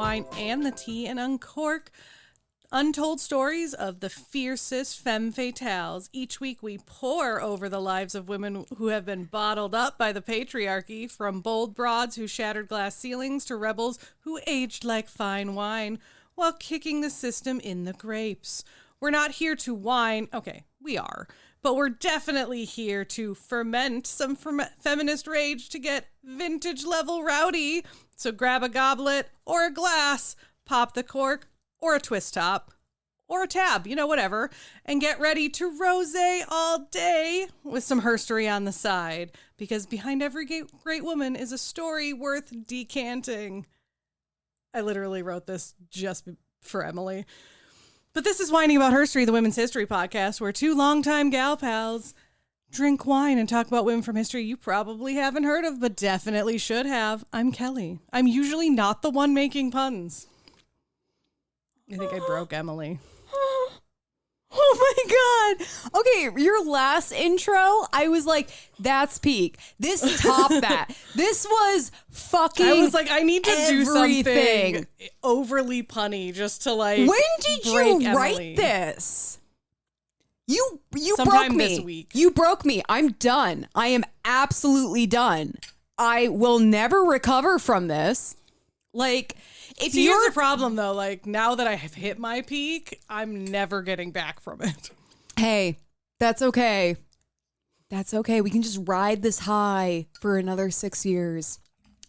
wine and the tea and uncork untold stories of the fiercest femme fatales. Each week we pore over the lives of women who have been bottled up by the patriarchy, from bold broads who shattered glass ceilings to rebels who aged like fine wine while kicking the system in the grapes. We're not here to whine. Okay, we are. But we're definitely here to ferment some feminist rage to get vintage level rowdy. So grab a goblet or a glass, pop the cork or a twist top or a tab, whatever, and get ready to rosé all day with some herstory on the side. Because behind every great woman is a story worth decanting. I literally wrote this just for Emily. But this is Whining About Herstory, the Women's History Podcast, where two longtime gal pals drink wine and talk about women from history you probably haven't heard of, but definitely should have. I'm Kelly. I'm usually not the one making puns. I think I broke Emily. Oh my God. Okay, your last intro, I was like, that's peak. This topped that. This was fucking I was like, I need to do everything. something overly punny just to like. When did you write Emily. this? You Sometime broke me. this week. You broke me. I'm done. I am absolutely done. I will never recover from this. Like, if See, you're here's the problem though, like now that I have hit my peak, I'm never getting back from it. Hey, that's okay. That's okay. We can just ride this high for another 6 years.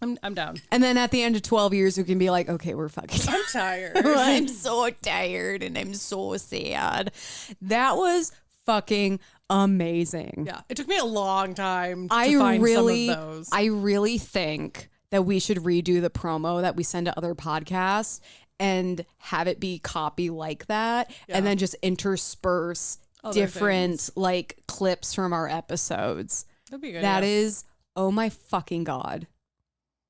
I'm down. And then at the end of 12 years, we can be like, okay, we're fucking I'm tired. I'm so tired and I'm so sad. That was fucking amazing. Yeah, it took me a long time to find some of those. I really think that we should redo the promo that we send to other podcasts and have it be copy like that, and then just intersperse Other different things. like clips from our episodes. That'd be good. That yeah. is, oh my fucking God.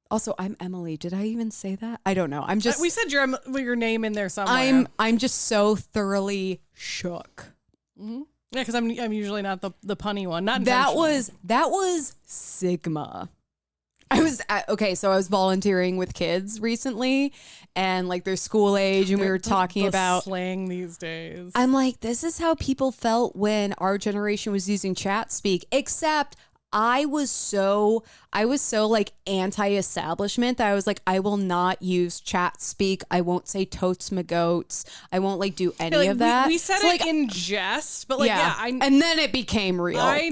Also, I'm Emily. Did I even say that? I don't know. I'm just. We said your name in there somewhere. I'm just so thoroughly shook. Mm-hmm. Yeah, because I'm usually not the punny one. Not That intentional. was Sigma. I was volunteering with kids recently, and like they're school age, and we were talking the about slang these days. I'm like, this is how people felt when our generation was using chat speak, except I was so like anti-establishment that I was like, I will not use chat speak. I won't say totes my goats. I won't like do any of that. We said So, it like, in jest, but like, and then it became real. I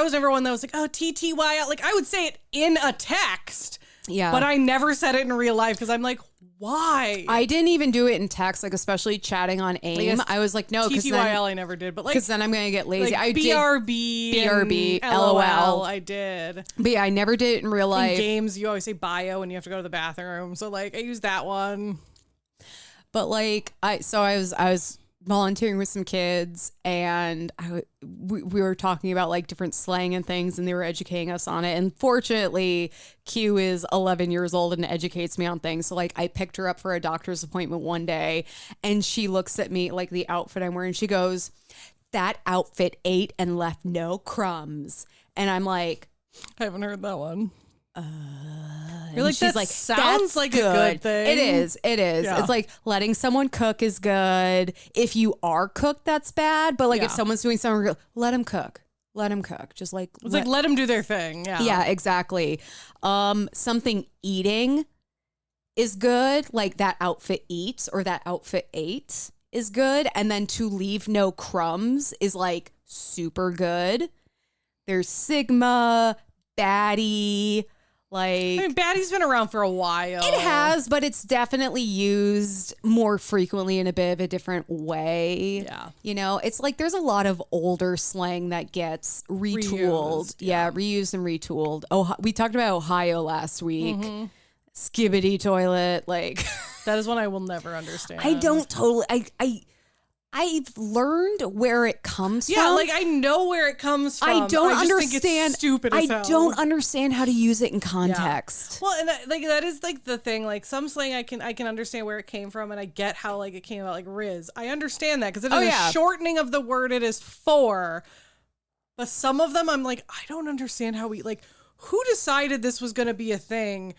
was never one that was like, oh, TTY. Like I would say it in a text. Yeah. But I never said it in real life because I'm like, why? I didn't even do it in text, like especially chatting on AIM. I was like, no, because TTYL I never did, but like, then I'm gonna get lazy. like I BRB, did BRB, and LOL. I did. But yeah, I never did it in real In life. games, you always say bio when you have to go to the bathroom. So like, I used that one. But like, I was volunteering with some kids, and we were talking about like different slang and things, and they were educating us on it. And fortunately, Q is 11 years old and educates me on things. So like, I picked her up for a doctor's appointment one day, and she looks at me like the outfit I'm wearing. She goes, "That outfit ate and left no crumbs." And I'm like, I haven't heard that one. You're like, she's that like, sounds like a good thing. It is. Yeah. It's like letting someone cook is good. If you are cooked, that's bad. But like if someone's doing something, let them cook. Let them cook. Just like it's like let them do their thing. Yeah. Yeah, exactly. Something eating is good. Like that outfit eats or that outfit ate is good. And then to leave no crumbs is like super good. There's Sigma, baddie. Like, I mean, baddie's been around for a while. It has, but it's definitely used more frequently in a bit of a different way. Yeah. You know, it's like there's a lot of older slang that gets retooled. Reused and retooled. Oh, we talked about Ohio last week. Mm-hmm. Skibbity toilet. Like, that is one I will never understand. I don't totally. I've learned where it comes from. Yeah, like I know where it comes from. I don't understand. Think it's stupid as hell. I don't understand how to use it in context. Yeah. Well, and that is like the thing. Like some slang, I can understand where it came from, and I get how like it came out. Like Riz, I understand that because it is a shortening of the word it is for. But some of them, I'm like, I don't understand how we like. Who decided this was going to be a thing?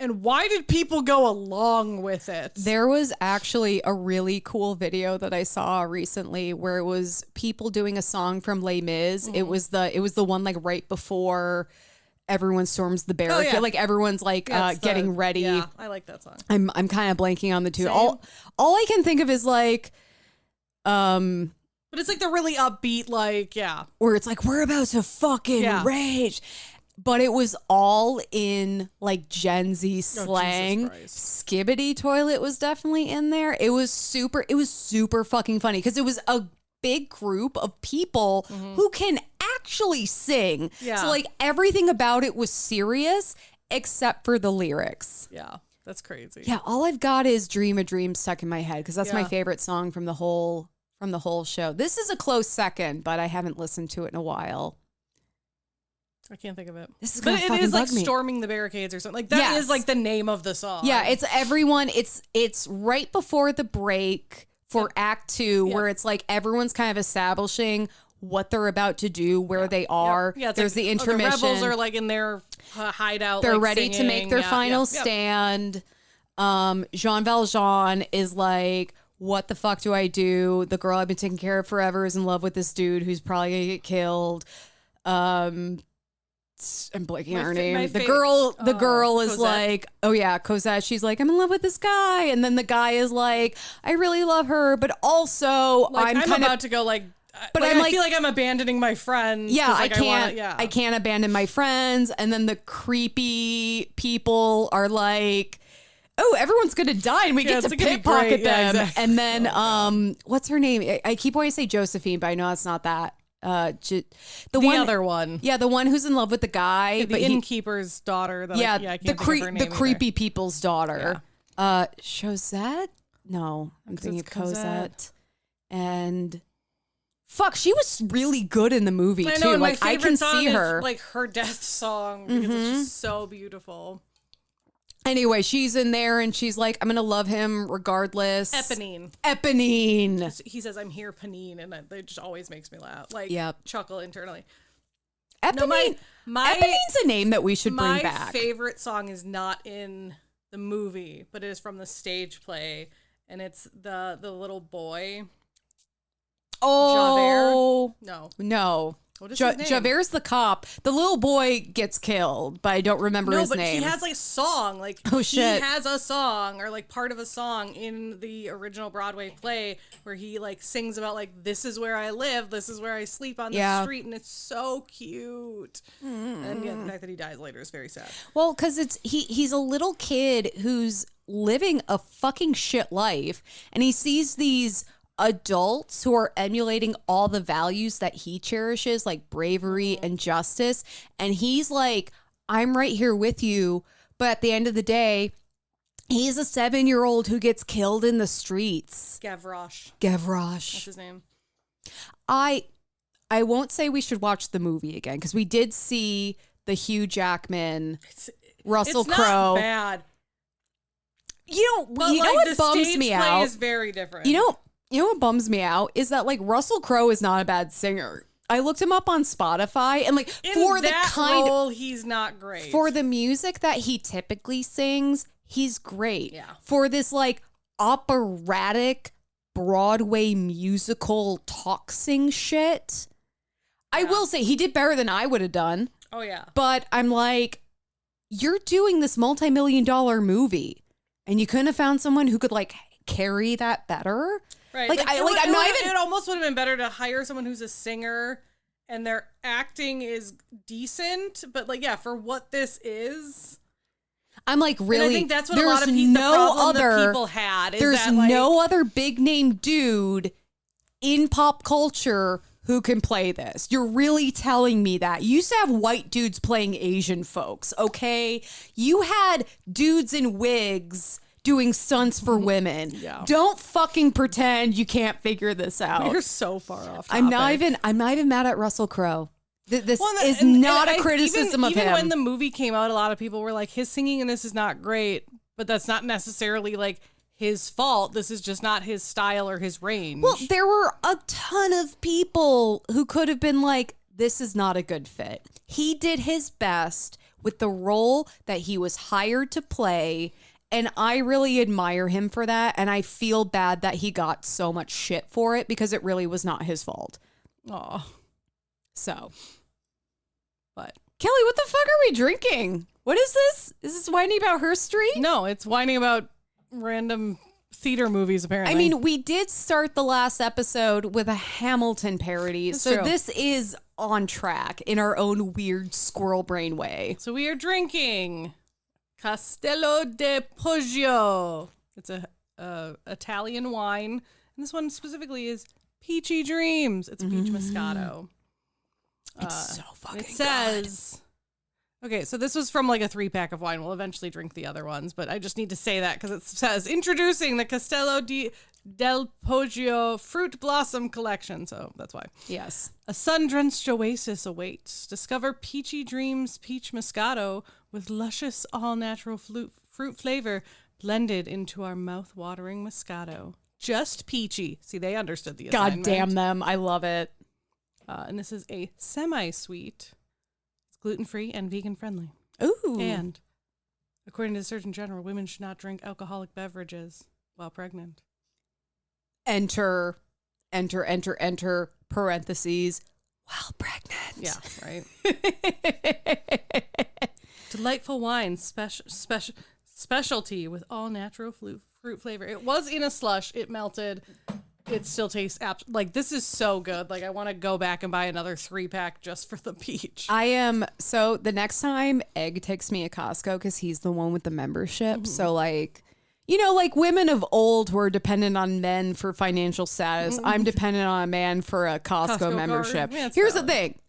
And why did people go along with it? There was actually a really cool video that I saw recently where it was people doing a song from Les Mis. It was the one like right before everyone storms the barricade. yeah. Like everyone's like getting ready. Yeah, I like that song. I'm kind of blanking on the two. Same. All I can think of is like But it's like the really upbeat, like, yeah. where it's like we're about to fucking rage. But it was all in like Gen Z slang. Skibbity toilet was definitely in there. It was super fucking funny because it was a big group of people who can actually sing. Yeah. So like everything about it was serious except for the lyrics. Yeah, that's crazy. Yeah, all I've got is Dream a Dream stuck in my head because that's my favorite song from the whole show. This is a close second, but I haven't listened to it in a while. I can't think of it. This is but gonna it is like bug me. Storming the Barricades or something. Like that is like the name of the song. Yeah, it's everyone. It's right before the break for Act 2 where it's like everyone's kind of establishing what they're about to do, where they are. Yeah, it's there's like, the intermission. The rebels are like in their hideout. They're like, ready singing. to make their final stand. Jean Valjean is like, what the fuck do I do? The girl I've been taking care of forever is in love with this dude who's probably gonna get killed. I'm blanking on her name. The girl is Cosette. like, oh yeah, Cosette. She's like, I'm in love with this guy, and then the guy is like, I really love her, but also like, I'm kind about of to go like. But like, I'm I like, feel like I'm abandoning my friends. Yeah, like, I can't abandon my friends. And then the creepy people are like, oh, everyone's gonna die, and we get to pickpocket them. Yeah, exactly. And then, what's her name? I keep wanting to say Josephine, but I know it's not that. The other one. Yeah, the one who's in love with the guy, the innkeeper's daughter. That I can't think of her name the either. creepy people's daughter. Chosette? No, I'm thinking of Cosette. And fuck, she was really good in the movie I too. know, Like I can see her. Like her death song because it's just so beautiful. Anyway, she's in there and she's like, I'm gonna love him regardless. Eponine. He says, "I'm here, Panine," and it just always makes me laugh. Like, chuckle internally. Eponine. Eponine's a name that we should bring back. My favorite song is not in the movie, but it is from the stage play, and it's the little boy. Oh Javert? No. What is his name? Javert's the cop. The little boy gets killed, but I don't remember his name. No, but he has like a song. Like, oh shit, he has a song or like part of a song in the original Broadway play where he like sings about like, this is where I live, this is where I sleep on the street, and it's so cute. And the fact that he dies later is very sad. Well, because he's a little kid who's living a fucking shit life, and he sees these adults who are emulating all the values that he cherishes, like bravery and justice, and he's like, I'm right here with you, but at the end of the day, he's a 7-year-old who gets killed in the streets. Gavroche, that's his name. I won't say we should watch the movie again because we did see the Hugh Jackman, Russell Crowe. Not bad. You know what bums me out is very different. You know what bums me out is that like Russell Crowe is not a bad singer. I looked him up on Spotify and like for the kind role, he's not great. For the music that he typically sings, he's great. Yeah. For this like operatic Broadway musical talk sing shit, I will say he did better than I would have done. Oh yeah. But I'm like, you're doing this multi-million-dollar movie and you couldn't have found someone who could like carry that better. Right. It almost would have been better to hire someone who's a singer and their acting is decent, but like, yeah, for what this is. I'm like, really? And I think that's what a lot of people, that people had. There's no other big name dude in pop culture who can play this. You're really telling me that? You used to have white dudes playing Asian folks, okay? You had dudes in wigs doing stunts for women. Yeah. Don't fucking pretend you can't figure this out. You're so far off topic. I'm not even mad at Russell Crowe. This is not a criticism of him. Even when the movie came out, a lot of people were like, his singing in this is not great, but that's not necessarily like his fault. This is just not his style or his range. Well, there were a ton of people who could have been like, this is not a good fit. He did his best with the role that he was hired to play. And I really admire him for that. And I feel bad that he got so much shit for it because it really was not his fault. Oh. So. But. Kelly, what the fuck are we drinking? What is this? Is this whining about Her Street? No, it's whining about random theater movies, apparently. I mean, we did start the last episode with a Hamilton parody. That's so true. this is on track in our own weird squirrel brain way. So we are drinking Castello de Poggio. It's a Italian wine. And this one specifically is Peachy Dreams. It's peach Moscato. It's so fucking It says... Okay, so this was from like a 3-pack of wine. We'll eventually drink the other ones, but I just need to say that because it says, introducing the Castello del Poggio Fruit Blossom Collection. So that's why. Yes. A sun-drenched oasis awaits. Discover Peachy Dreams Peach Moscato with luscious all-natural fruit flavor blended into our mouth-watering Moscato. Just peachy. See, they understood the assignment. God damn them. I love it. And this is a semi-sweet. It's gluten-free and vegan-friendly. Ooh. And according to the Surgeon General, women should not drink alcoholic beverages while pregnant. Enter, parentheses, while pregnant. Yeah, right. Delightful wine, specialty with all natural fruit flavor. It was in a slush. It melted. It still tastes like this is so good. Like I want to go back and buy another 3-pack just for the peach. So the next time Egg takes me to Costco, because he's the one with the membership. So like, you know, like women of old were dependent on men for financial status. I'm dependent on a man for a Costco membership. Yeah, here's valid. the thing.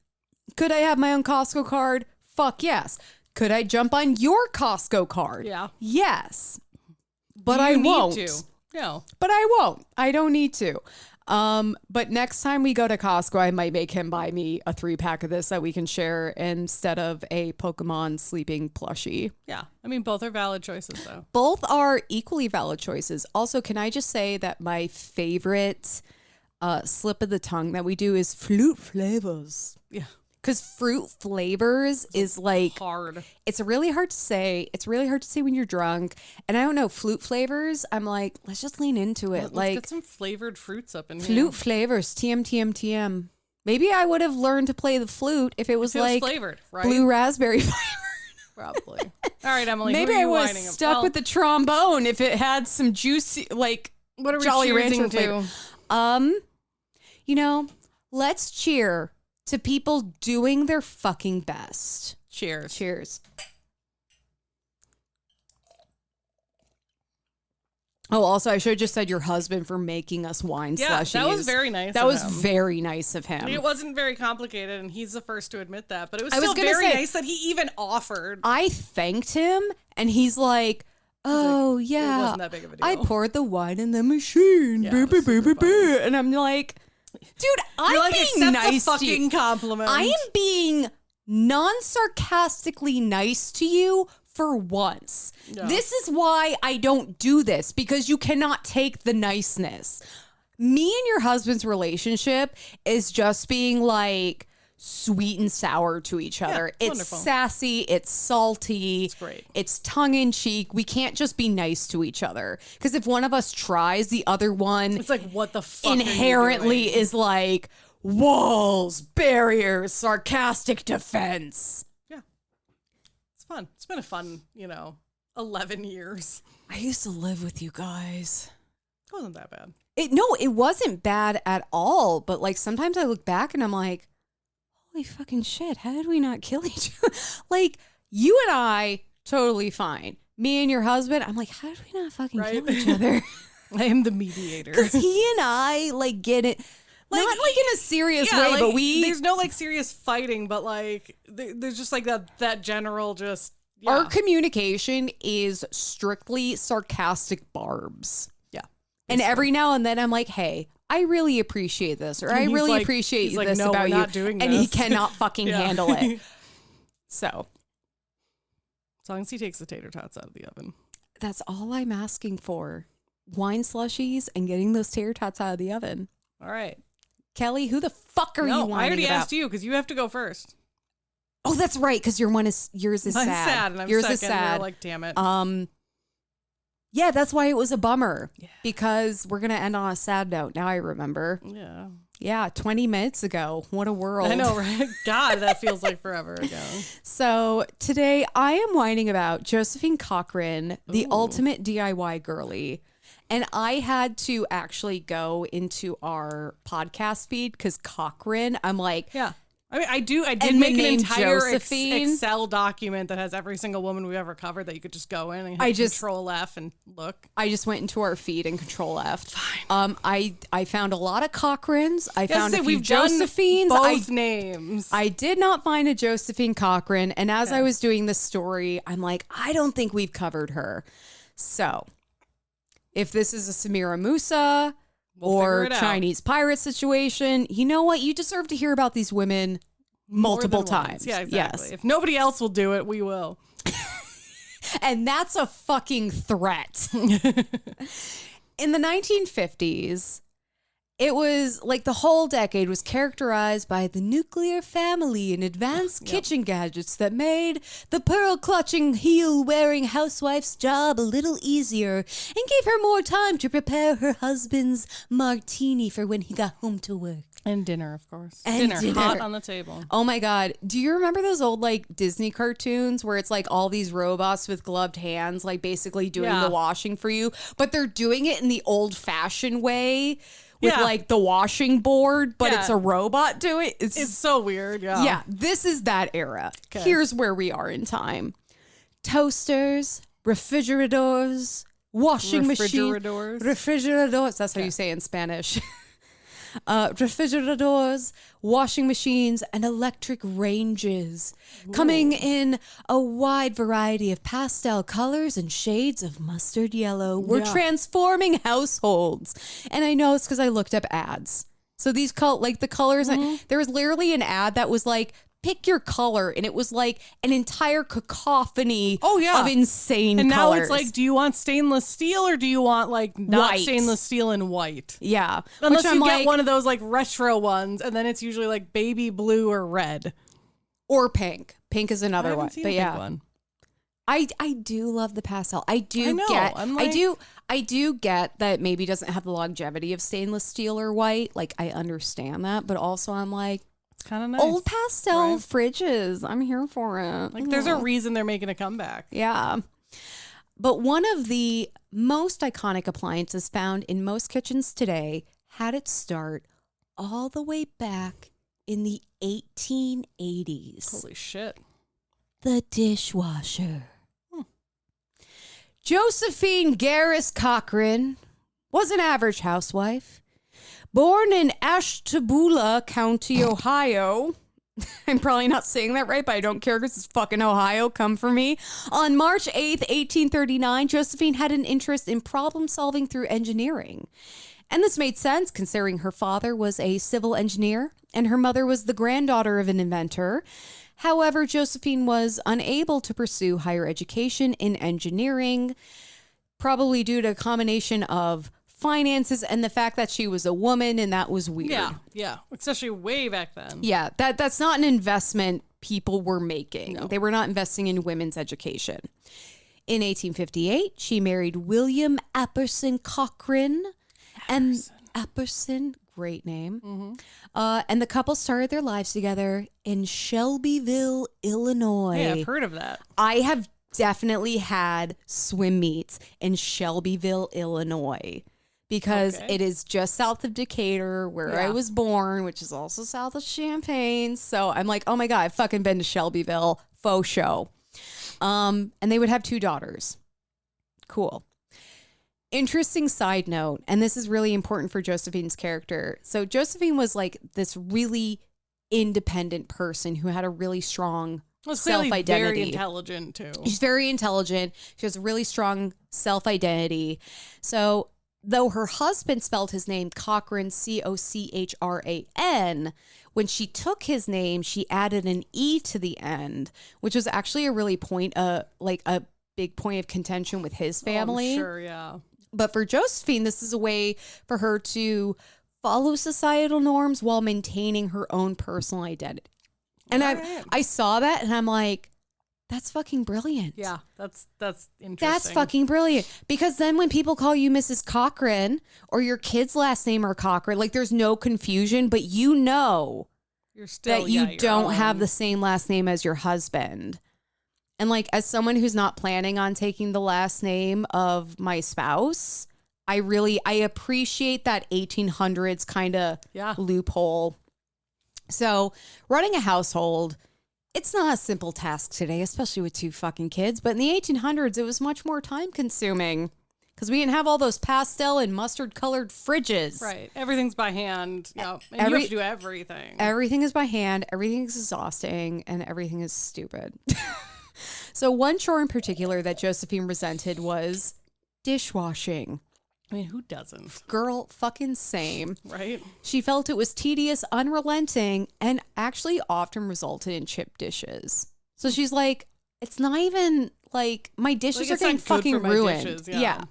Could I have my own Costco card? Fuck yes. Could I jump on your Costco card? Yeah. Yes. But Do you I need won't. to? No. But I won't. I don't need to. But next time we go to Costco, I might make him buy me a 3-pack of this that we can share instead of a Pokemon sleeping plushie. Yeah. I mean, both are valid choices, though. Both are equally valid choices. Also, can I just say that my favorite slip of the tongue that we do is fruit flavors. Yeah. Because fruit flavors is like Hard. it's really hard to say. It's really hard to say when you're drunk. And I don't know, flute flavors, I'm like, let's just lean into it. Let's get some flavored fruits up in here. Flute flavors, TM. Maybe I would have learned to play the flute if it was like flavored, right? blue raspberry flavor. Probably. All right, Emily. Maybe who are I you was whining stuck about? with the trombone if it had some juicy, like What are we Jolly choosing Rancher to? flavor. You know, let's cheer to people doing their fucking best. Cheers. Cheers. Oh, also, I should have just said your husband for making us wine slushies. That was very nice. That of was him. very nice of him. It wasn't very complicated, and he's the first to admit that. But it was I was still gonna very say- nice that he even offered. I thanked him, and he's like, "Oh It yeah, wasn't that big of a deal. I poured the wine in the machine." Yeah, it was super And I'm like, "Dude, I'm You're like, being accept nice the to you. fucking compliment. I am being non-sarcastically nice to you for once. Yeah. This is why I don't do this, because you cannot take the niceness. Me and your husband's relationship is just being like sweet and sour to each other. it's It's wonderful. sassy, it's salty, It's great. it's tongue-in-cheek. We can't just be nice to each other, because if one of us tries, the other one It's like, what the fuck? inherently are you doing? is like walls, barriers, sarcastic defense. Yeah. It's fun. It's been a fun, 11 years. I used to live with you guys. It wasn't that bad. It wasn't bad at all, but like sometimes I look back and I'm like, holy fucking shit, how did we not kill each other? Like you and I, totally fine. Me and your husband, I'm like, how did we not fucking Right? kill each other? I am the mediator. Because he and I like get it. Not like in a serious way, like, but there's no like serious fighting, but like there's just like that general just Our communication is strictly sarcastic barbs. yeah. And every now and then I'm like, hey, I really appreciate this, or And I he's really like- appreciate he's like, this "No, about we're you. not doing and he this." cannot fucking Yeah. handle it. So As long as he takes the tater tots out of the oven. that's all I'm asking for. Wine slushies and getting those tater tots out of the oven. All right. Kelly, who the fuck are you No, whining I already about? asked you because you have to go first. Oh, that's right, because yours is I'm sad. sad, and I'm yours second. is sad. We're like, damn it. Yeah, that's why it was a bummer. Yeah. Because we're gonna end on a sad note. Now I remember. Yeah. Yeah, 20 minutes ago. What a world. I know, right? God, that feels like forever ago. So today I am whining about Josephine Cochran, the ultimate DIY girly. And I had to actually go into our podcast feed because Cochran, I'm like, yeah. I mean, I did and make the an name entire Josephine. Excel document that has every single woman we've ever covered that you could just go in and hit Control F and look. I just went into our feed and Control F. Fine. I found a lot of Cochrans. I found a few Josephines. Both names. I did not find a Josephine Cochran. And as I was doing this story, I'm like, I don't think we've covered her. So if this is a Samira Musa or Chinese pirate situation, you know what? You deserve to hear about these women multiple times. Yeah, exactly. Yes. If nobody else will do it, we will. And that's a fucking threat. In the 1950s, it was like the whole decade was characterized by the nuclear family and advanced kitchen gadgets that made the pearl-clutching, heel-wearing housewife's job a little easier and gave her more time to prepare her husband's martini for when he got home to work. And dinner, of course. And dinner hot on the table. Oh my God. Do you remember those old like Disney cartoons where it's like all these robots with gloved hands, like basically doing the washing for you, but they're doing it in the old fashioned way with like the washing board, but it's a robot doing it. It's so weird. Yeah. Yeah. This is that era. Okay. Here's where we are in time. Toasters, refrigerators, washing machines. Refrigeradores. That's how you say it in Spanish. Refrigerators, washing machines, and electric ranges. Ooh. Coming in a wide variety of pastel colors and shades of mustard yellow. We're transforming households. And I know it's because I looked up ads. So these the colors, there was literally an ad that was like, pick your color, and it was like an entire cacophony of insane and colors. Now it's like, do you want stainless steel or do you want like not white. Stainless steel and white? Yeah. Unless you get one of those like retro ones, and then it's usually like baby blue or red. Or pink. Pink is another one. But yeah. One. I do love the pastel. I do get that maybe doesn't have the longevity of stainless steel or white. Like I understand that, but also I'm like, kind of nice. Old pastel fridges. I'm here for it. Like there's a reason they're making a comeback. Yeah. But one of the most iconic appliances found in most kitchens today had its start all the way back in the 1880s. Holy shit. The dishwasher. Josephine Garris Cochran was an average housewife. Born in Ashtabula County, Ohio. I'm probably not saying that right, but I don't care because it's fucking Ohio. Come for me. On March 8th, 1839, Josephine had an interest in problem solving through engineering. And this made sense considering her father was a civil engineer and her mother was the granddaughter of an inventor. However, Josephine was unable to pursue higher education in engineering, probably due to a combination of finances and the fact that she was a woman, and that was weird. Yeah, especially way back then. Yeah, that's not an investment people were making. No. They were not investing in women's education. In 1858, she married William Apperson Cochran. And Apperson, great name. Mm-hmm. And the couple started their lives together in Shelbyville, Illinois. Hey, I've heard of that. I have definitely had swim meets in Shelbyville, Illinois. Because it is just south of Decatur, where I was born, which is also south of Champaign. So I'm like, oh my God, I've fucking been to Shelbyville. Faux show. And they would have 2 daughters. Cool. Interesting side note, and this is really important for Josephine's character. So Josephine was like this really independent person who had a really strong self-identity. Very intelligent too. She's very intelligent. She has a really strong self-identity. So though her husband spelled his name Cochran, Cochran, when she took his name, she added an E to the end, which was actually a really a big point of contention with his family. Oh, sure, yeah. But for Josephine, this is a way for her to follow societal norms while maintaining her own personal identity. And Right. I saw that and I'm like, that's fucking brilliant. Yeah, that's interesting. That's fucking brilliant. Because then when people call you Mrs. Cochran or your kid's last name are Cochran, like there's no confusion, but you know You're still that you your don't have own. the same last name as your husband. And like as someone who's not planning on taking the last name of my spouse, I appreciate that 1800s kind of loophole. So running a household, it's not a simple task today, especially with 2 fucking kids. But in the 1800s, it was much more time consuming because we didn't have all those pastel and mustard colored fridges. Right. Everything's by hand. Yeah. And you have to do everything. Everything is by hand. Everything is exhausting and everything is stupid. So one chore in particular that Josephine resented was dishwashing. I mean, who doesn't? Girl, fucking same. Right? She felt it was tedious, unrelenting, and actually often resulted in chipped dishes. So she's like, it's not even like my dishes are getting fucking ruined. Dishes, yeah.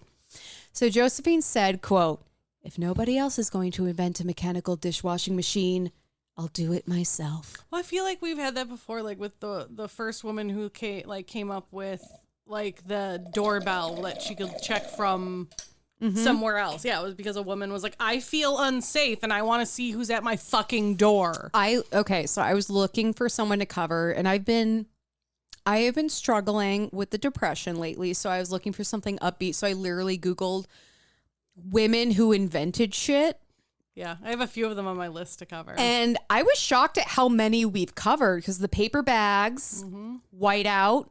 So Josephine said, quote, if nobody else is going to invent a mechanical dishwashing machine, I'll do it myself. Well, I feel like we've had that before, like with the first woman who came up with like the doorbell that she could check from somewhere else. Yeah, it was because a woman was like, I feel unsafe and I want to see who's at my fucking door. So I was looking for someone to cover, and I have been struggling with the depression lately, so I was looking for something upbeat. So I literally Googled women who invented shit. Yeah, I have a few of them on my list to cover. And I was shocked at how many we've covered because the paper bags, whiteout,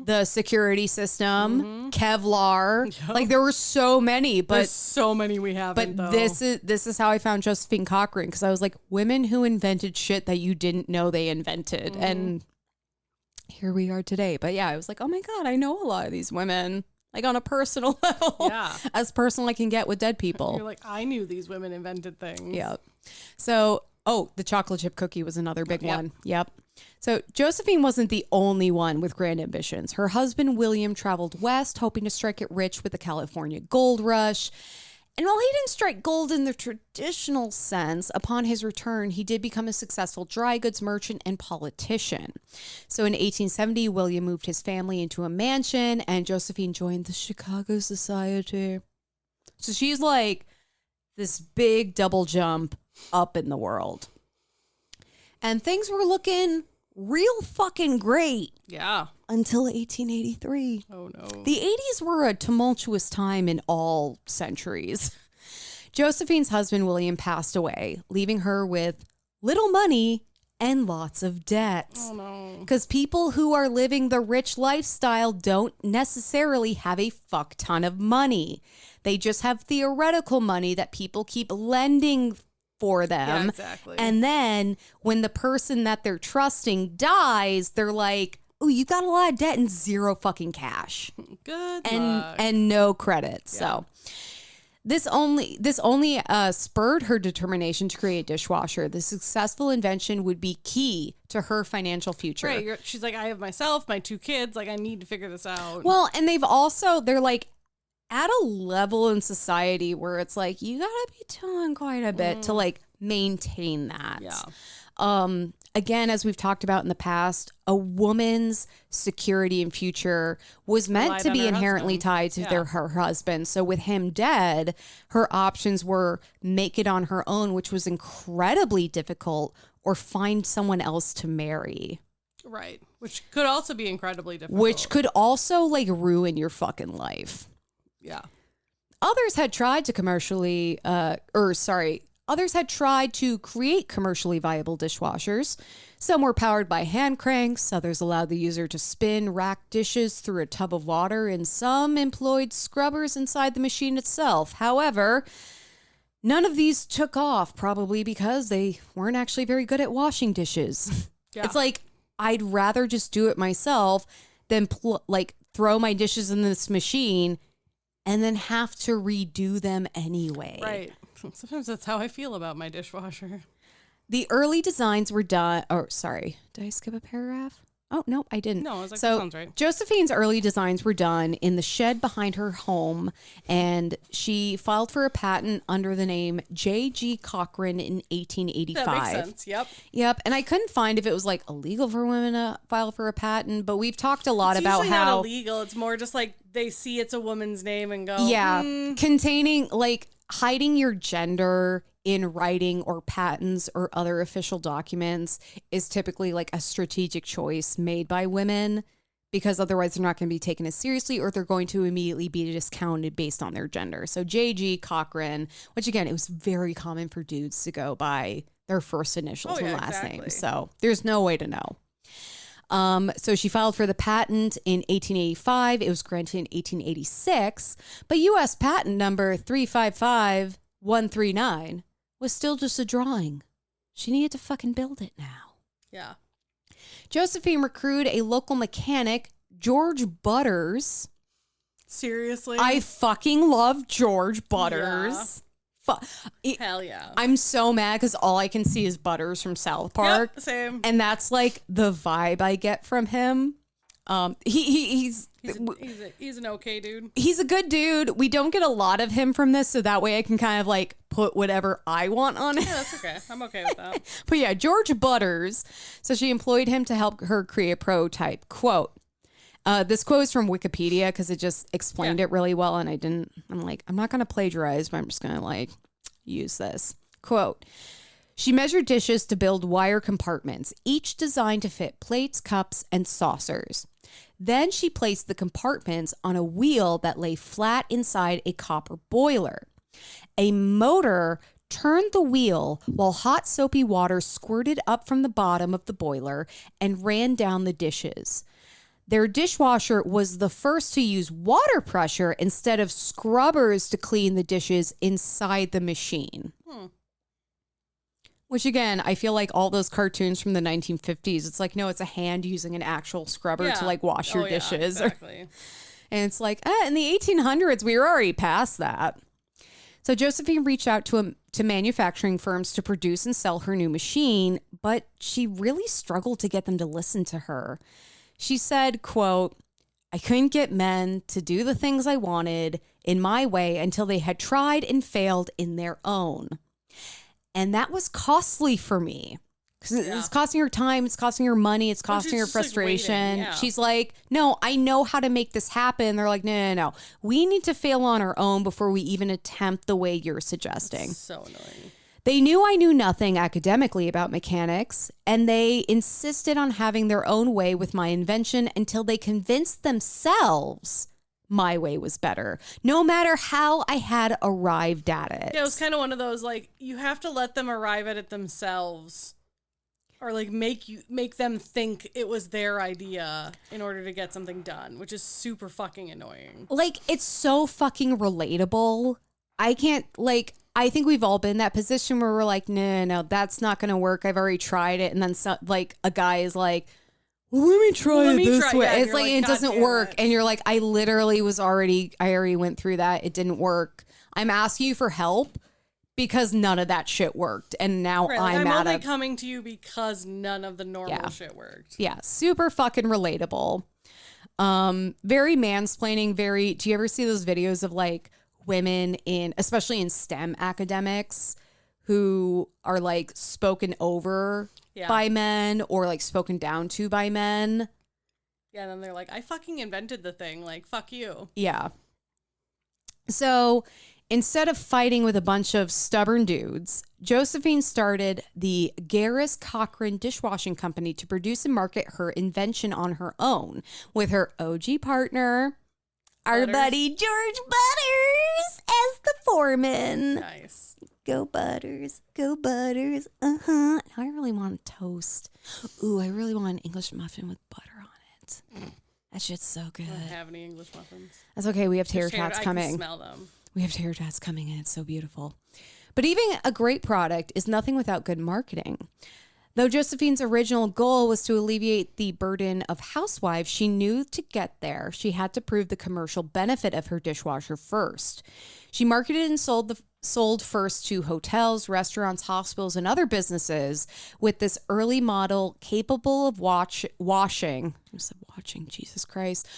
the security system, Kevlar, like there were so many, but there's so many we haven't. But though. this is how I found Josephine Cochran, because I was like, women who invented shit that you didn't know they invented, and here we are today. But yeah, I was like, oh my god, I know a lot of these women. Like on a personal level, as personal I can get with dead people. You're like, I knew these women invented things. Yeah. So, the chocolate chip cookie was another big one. Yep. So Josephine wasn't the only one with grand ambitions. Her husband, William, traveled west, hoping to strike it rich with the California gold rush. And while he didn't strike gold in the traditional sense, upon his return, he did become a successful dry goods merchant and politician. So in 1870, William moved his family into a mansion, and Josephine joined the Chicago Society. So she's like this big double jump up in the world. And things were looking real fucking great. Yeah. Until 1883. Oh, no. The 80s were a tumultuous time in all centuries. Josephine's husband, William, passed away, leaving her with little money and lots of debt. Oh, no. Because people who are living the rich lifestyle don't necessarily have a fuck ton of money. They just have theoretical money that people keep lending for them. Yeah, exactly. And then when the person that they're trusting dies, they're like, oh, you got a lot of debt and zero fucking cash. Good luck. And no credit. Yeah. So this only spurred her determination to create a dishwasher. The successful invention would be key to her financial future. Right. She's like, I have myself, my 2 kids. Like, I need to figure this out. Well, and they're like at a level in society where it's like, you gotta be doing quite a bit to like maintain that. Yeah. Again, as we've talked about in the past, a woman's security and future was meant to be inherently tied to her husband. So with him dead, her options were make it on her own, which was incredibly difficult, or find someone else to marry. Right. Which could also be incredibly difficult. Which could also like ruin your fucking life. Yeah. Others had tried to Others had tried to create commercially viable dishwashers. Some were powered by hand cranks, others allowed the user to spin rack dishes through a tub of water, and some employed scrubbers inside the machine itself. However, none of these took off, probably because they weren't actually very good at washing dishes. Yeah. It's like, I'd rather just do it myself than throw my dishes in this machine and then have to redo them anyway. Right. Sometimes that's how I feel about my dishwasher. The early designs were done. Oh, sorry. Did I skip a paragraph? Oh, no, I didn't. No, I was like, so that sounds right. Josephine's early designs were done in the shed behind her home, and she filed for a patent under the name J.G. Cochran in 1885. That makes sense. Yep. Yep. And I couldn't find if it was like illegal for women to file for a patent, but we've talked a lot It's about usually how not illegal. It's more just like they see it's a woman's name and go, containing like hiding your gender in writing or patents or other official documents is typically like a strategic choice made by women, because otherwise they're not going to be taken as seriously, or they're going to immediately be discounted based on their gender. So J.G. Cochran, which again, it was very common for dudes to go by their first initials and last names. So there's no way to know. So she filed for the patent in 1885. It was granted in 1886, but U.S. patent number 355139 was still just a drawing. She needed to fucking build it now. Yeah. Josephine recruited a local mechanic, George Butters. Seriously? I fucking love George Butters. Hell yeah. I'm so mad because all I can see is Butters from South Park. Yep, same. And that's like the vibe I get from him. He's an okay dude. He's a good dude. We don't get a lot of him from this, so that way I can kind of like put whatever I want on it. Yeah, that's okay. I'm okay with that. But yeah, George Butters. So she employed him to help her create a prototype. Quote. This quote is from Wikipedia because it just explained it really well, and I'm like, I'm not going to plagiarize, but I'm just going to like use this. Quote. She measured dishes to build wire compartments, each designed to fit plates, cups, and saucers. Then she placed the compartments on a wheel that lay flat inside a copper boiler. A motor turned the wheel while hot soapy water squirted up from the bottom of the boiler and ran down the dishes. Their dishwasher was the first to use water pressure instead of scrubbers to clean the dishes inside the machine. Which again, I feel like all those cartoons from the 1950s, it's like, no, it's a hand using an actual scrubber to like wash your dishes. Exactly. And it's like, in the 1800s, we were already past that. So Josephine reached out to manufacturing firms to produce and sell her new machine, but she really struggled to get them to listen to her. She said, quote, I couldn't get men to do the things I wanted in my way until they had tried and failed in their own. And that was costly for me because it's costing her time. It's costing her money. It's costing her frustration. Like She's like, no, I know how to make this happen. They're like, no. We need to fail on our own before we even attempt the way you're suggesting. That's so annoying. They knew I knew nothing academically about mechanics, and they insisted on having their own way with my invention until they convinced themselves my way was better, no matter how I had arrived at it. Yeah, it was kind of one of those, like, you have to let them arrive at it themselves, or like make them think it was their idea in order to get something done, which is super fucking annoying. Like, it's so fucking relatable. I think we've all been in that position where we're like, no, that's not going to work. I've already tried it. And then a guy is like, well, let me try it this way. Yeah, it's like, it doesn't work. And you're like, I already went through that. It didn't work. I'm asking you for help because none of that shit worked. And now I'm only coming to you because none of the normal shit worked. Yeah. Super fucking relatable. Very mansplaining. Do you ever see those videos of like women especially in STEM academics who are like spoken over by men or like spoken down to by men? Yeah, and then they're like, I fucking invented the thing. Like, fuck you. Yeah. So instead of fighting with a bunch of stubborn dudes, Josephine started the Garris Cochran dishwashing company to produce and market her invention on her own with her OG partner, our buddy George Butters, as the foreman. Nice. Go Butters. Go Butters. Uh-huh. Now I really want a toast. Ooh, I really want an English muffin with butter on it. That shit's so good. I don't have any English muffins. That's okay. We have tater tots coming. I can smell them. We have tater tots coming and it's so beautiful. But even a great product is nothing without good marketing. Though Josephine's original goal was to alleviate the burden of housewives, she knew to get there, she had to prove the commercial benefit of her dishwasher first. She marketed and sold sold first to hotels, restaurants, hospitals, and other businesses with this early model capable of washing. I said watching, Jesus Christ.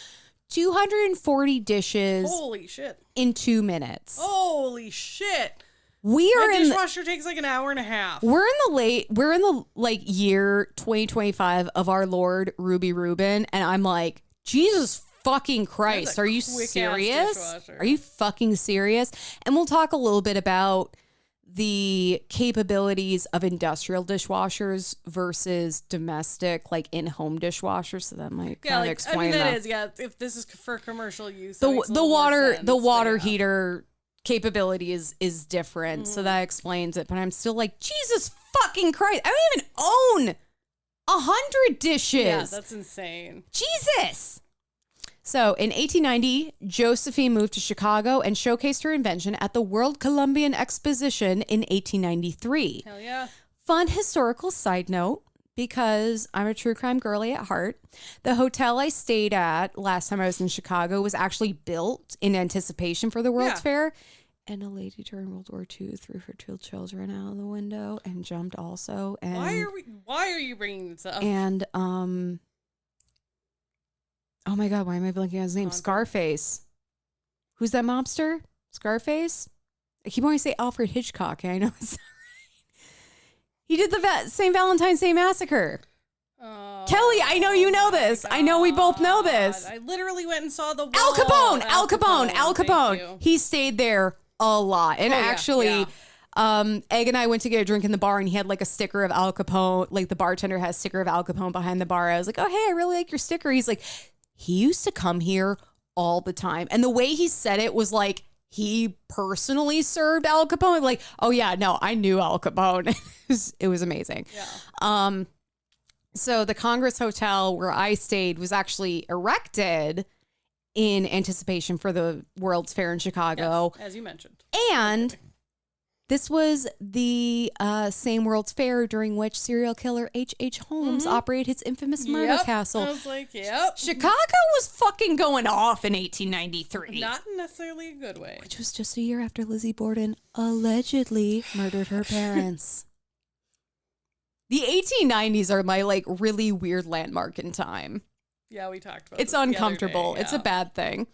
240 dishes. Holy shit. In 2 minutes. Holy shit. My dishwasher takes like an hour and a half. We're in the like year 2025 of our Lord Ruby Rubin, and I'm like, Jesus fucking Christ, are you serious? Are you fucking serious? And we'll talk a little bit about the capabilities of industrial dishwashers versus domestic, like in-home dishwashers. So that might kind of explain that. If this is for commercial use, the water heater capability is different, so that explains it. But I'm still like, Jesus fucking Christ, I don't even own 100 dishes. Yeah, that's insane. Jesus. So in 1890, Josephine moved to Chicago and showcased her invention at the World Columbian Exposition in 1893. Hell yeah. Fun historical side note, because I'm a true crime girly at heart. The hotel I stayed at last time I was in Chicago was actually built in anticipation for the World's Fair. And a lady during World War II threw her 2 children out of the window and jumped also. And why are you bringing this up? And oh my God, why am I blanking on his name? Scarface. Who's that mobster? Scarface? I keep wanting to say Alfred Hitchcock, and I know it's not right. He did the St. Valentine's Day Massacre. Oh, Kelly, I know you know this. I know we both know this. I literally went and saw the wall. Al Capone. He stayed there a lot. And actually, Egg and I went to get a drink in the bar, and he had like a sticker of Al Capone. Like the bartender has a sticker of Al Capone behind the bar. I was like, oh, hey, I really like your sticker. He's like, he used to come here all the time. And the way he said it was like he personally served Al Capone. Like, oh yeah, no, I knew Al Capone. It was amazing. Yeah. So the Congress Hotel where I stayed was actually erected in anticipation for the World's Fair in Chicago. Yes, as you mentioned. And this was the same World's Fair during which serial killer H.H. Holmes operated his infamous murder castle. I was like, yep. Chicago was fucking going off in 1893. Not necessarily a good way. Which was just a year after Lizzie Borden allegedly murdered her parents. The 1890s are my like really weird landmark in time. Yeah, we talked about It's uncomfortable. It's a bad thing.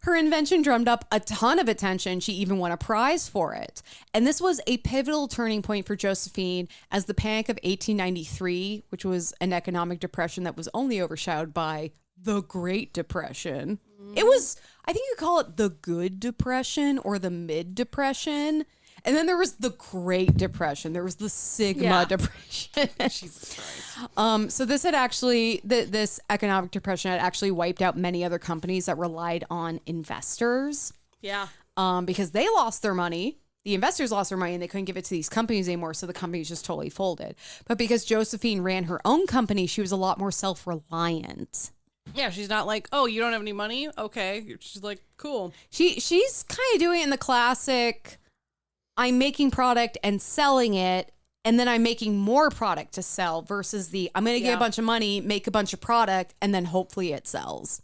Her invention drummed up a ton of attention. She even won a prize for it. And this was a pivotal turning point for Josephine as the Panic of 1893, which was an economic depression that was only overshadowed by the Great Depression. It was, I think you call it the Good Depression or the Mid Depression. And then there was the Great Depression. There was the Sigma Depression. Jesus Christ. So this had actually, this economic depression had actually wiped out many other companies that relied on investors. Yeah. Because they lost their money. The investors lost their money and they couldn't give it to these companies anymore. So the companies just totally folded. But because Josephine ran her own company, she was a lot more self-reliant. Yeah, she's not like, oh, you don't have any money? Okay. She's like, cool. She's kind of doing it in the classic, I'm making product and selling it, and then I'm making more product to sell versus the I'm going to get a bunch of money, make a bunch of product, and then hopefully it sells.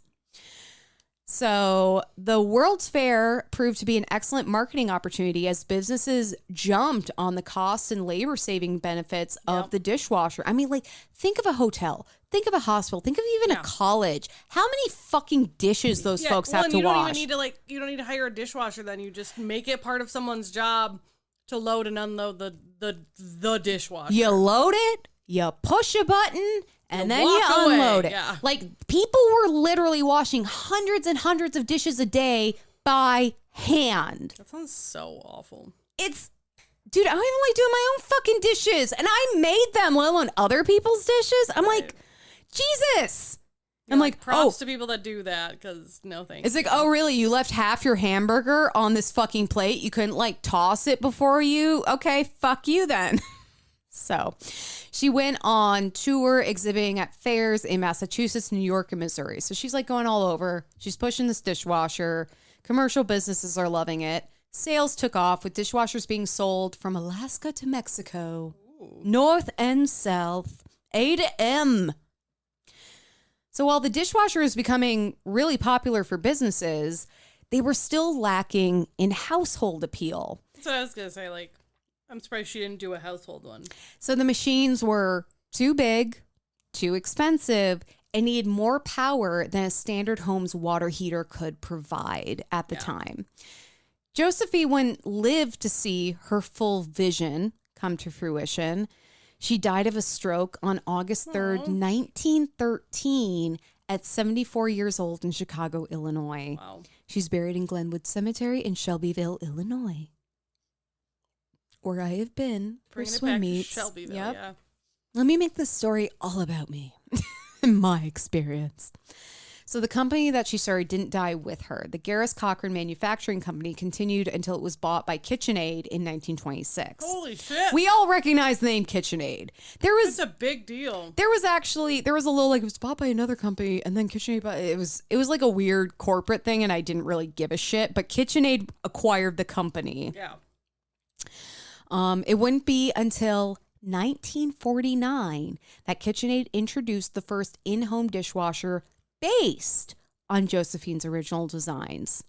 So the World's Fair proved to be an excellent marketing opportunity as businesses jumped on the cost and labor saving benefits of the dishwasher. I mean, like, think of a hotel, think of a hospital, think of even a college. How many fucking dishes those folks have to you wash? Don't even need to you don't need to hire a dishwasher. Then you just make it part of someone's job to load and unload the dishwasher. You load it, you push a button, and then you unload it. Yeah. Like, people were literally washing hundreds and hundreds of dishes a day by hand. That sounds so awful. Dude, I don't even like doing my own fucking dishes, and I made them, let alone other people's dishes. I'm like, Jesus. I'm like, props to people that do that, because no thanks. It's like, oh, really? You left half your hamburger on this fucking plate? You couldn't, like, toss it before you? Okay, fuck you then. So she went on tour exhibiting at fairs in Massachusetts, New York, and Missouri. So she's like going all over. She's pushing this dishwasher. Commercial businesses are loving it. Sales took off with dishwashers being sold from Alaska to Mexico, north and south, A to M. So while the dishwasher is becoming really popular for businesses, they were still lacking in household appeal. That's what I was gonna say. Like, I'm surprised she didn't do a household one. So the machines were too big, too expensive, and needed more power than a standard home's water heater could provide at the time. Josephine wouldn't live to see her full vision come to fruition. She died of a stroke on August 3rd, 1913, at 74 years old in Chicago, Illinois. Wow. She's buried in Glenwood Cemetery in Shelbyville, Illinois, where I have been for Bringing swim it back meets. to Shelbyville, yeah. Let me make this story all about me and my experience. So the company that she started didn't die with her. The Garris Cochran Manufacturing Company continued until it was bought by KitchenAid in 1926. Holy shit. We all recognize the name KitchenAid. It's a big deal. There was a little, like, it was bought by another company and then KitchenAid bought it. It was like a weird corporate thing and I didn't really give a shit, but KitchenAid acquired the company. Yeah. It wouldn't be until 1949 that KitchenAid introduced the first in-home dishwasher based on Josephine's original designs.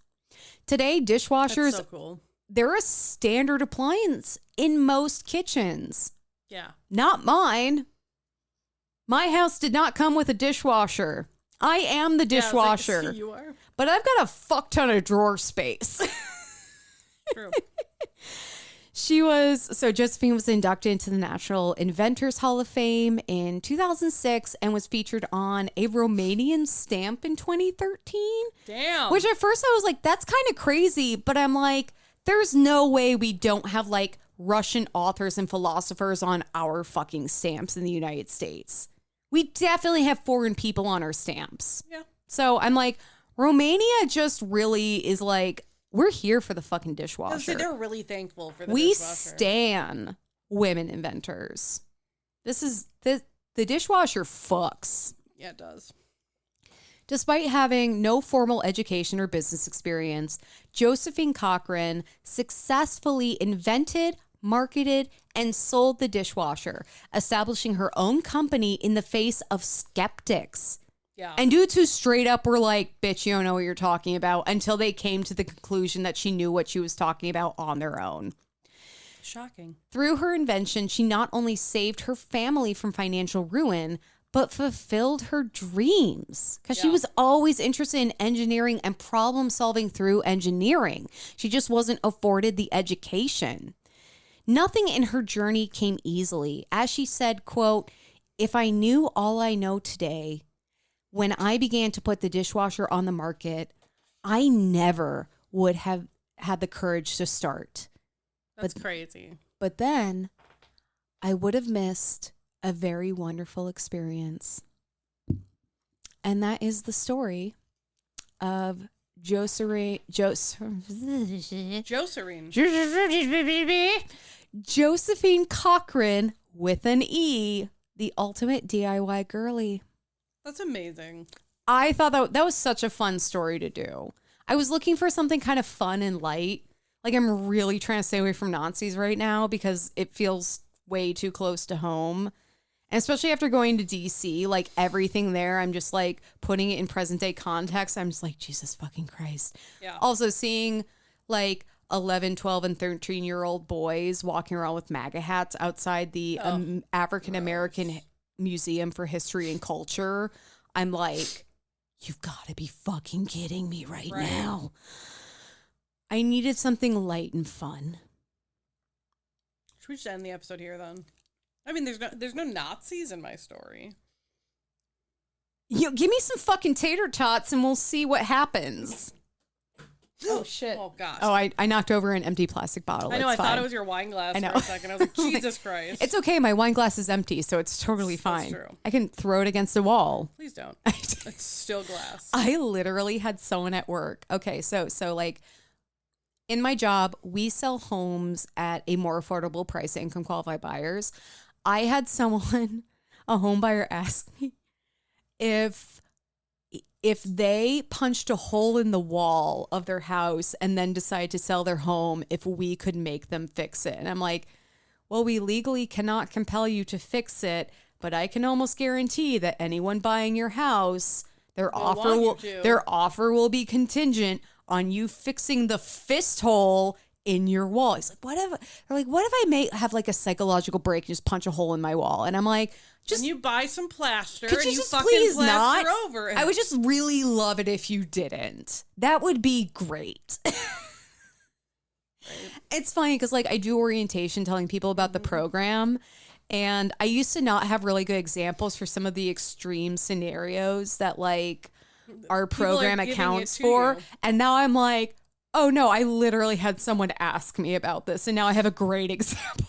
Today, dishwashers, That's so cool. they're a standard appliance in most kitchens. Yeah. Not mine. My house did not come with a dishwasher. I am the dishwasher. Yeah, I was like, you are? But I've got a fuck ton of drawer space. True. Josephine was inducted into the National Inventors Hall of Fame in 2006 and was featured on a Romanian stamp in 2013. Damn. Which at first I was like, that's kind of crazy. But I'm like, there's no way we don't have like Russian authors and philosophers on our fucking stamps in the United States. We definitely have foreign people on our stamps. Yeah. So I'm like, Romania just really is like, we're here for the fucking dishwasher. They're really thankful for the We dishwasher. stan women inventors. The dishwasher fucks. Yeah, it does. Despite having no formal education or business experience, Josephine Cochran successfully invented, marketed, and sold the dishwasher, establishing her own company in the face of skeptics. Yeah. And dudes who straight up were like, bitch, you don't know what you're talking about, until they came to the conclusion that she knew what she was talking about on their own. Shocking. Through her invention, she not only saved her family from financial ruin, but fulfilled her dreams. Because she was always interested in engineering and problem solving through engineering. She just wasn't afforded the education. Nothing in her journey came easily. As she said, quote, "If I knew all I know today, when I began to put the dishwasher on the market, I never would have had the courage to start." That's crazy. But then I would have missed a very wonderful experience. And that is the story of Josephine Cochran with an E, the ultimate DIY girly. That's amazing. I thought that was such a fun story to do. I was looking for something kind of fun and light. Like, I'm really trying to stay away from Nazis right now because it feels way too close to home. And especially after going to DC, like everything there, I'm just like putting it in present day context. I'm just like, Jesus fucking Christ. Yeah. Also seeing like 11, 12, and 13-year-old boys walking around with MAGA hats outside the African American Museum for History and Culture. I'm like, you've got to be fucking kidding me right now. I needed something light and fun. Should we just end the episode here then? I mean, there's no Nazis in my story. Give me some fucking tater tots and we'll see what happens. Oh, shit. Oh, gosh. Oh, I knocked over an empty plastic bottle. I know. It's I fine. thought it was your wine glass I know. for a second. I was like, Jesus Christ. It's okay. My wine glass is empty, so it's totally fine. true. I can throw it against a wall. Please don't. It's still glass. I literally had someone at work. Okay, so like in my job, we sell homes at a more affordable price to income qualified buyers. I had someone, a home buyer, ask me if they punched a hole in the wall of their house and then decided to sell their home, if we could make them fix it. And I'm like, well, we legally cannot compel you to fix it, but I can almost guarantee that anyone buying your house, their offer will be contingent on you fixing the fist hole in your wall. He's like, what if I have like a psychological break and just punch a hole in my wall? And I'm like, and you buy some plaster could and you you just fucking please plaster not? over it. I would just really love it if you didn't. That would be great. It's funny because like I do orientation telling people about the program, and I used to not have really good examples for some of the extreme scenarios that like our program accounts for. And now I'm like, oh no, I literally had someone ask me about this, and now I have a great example.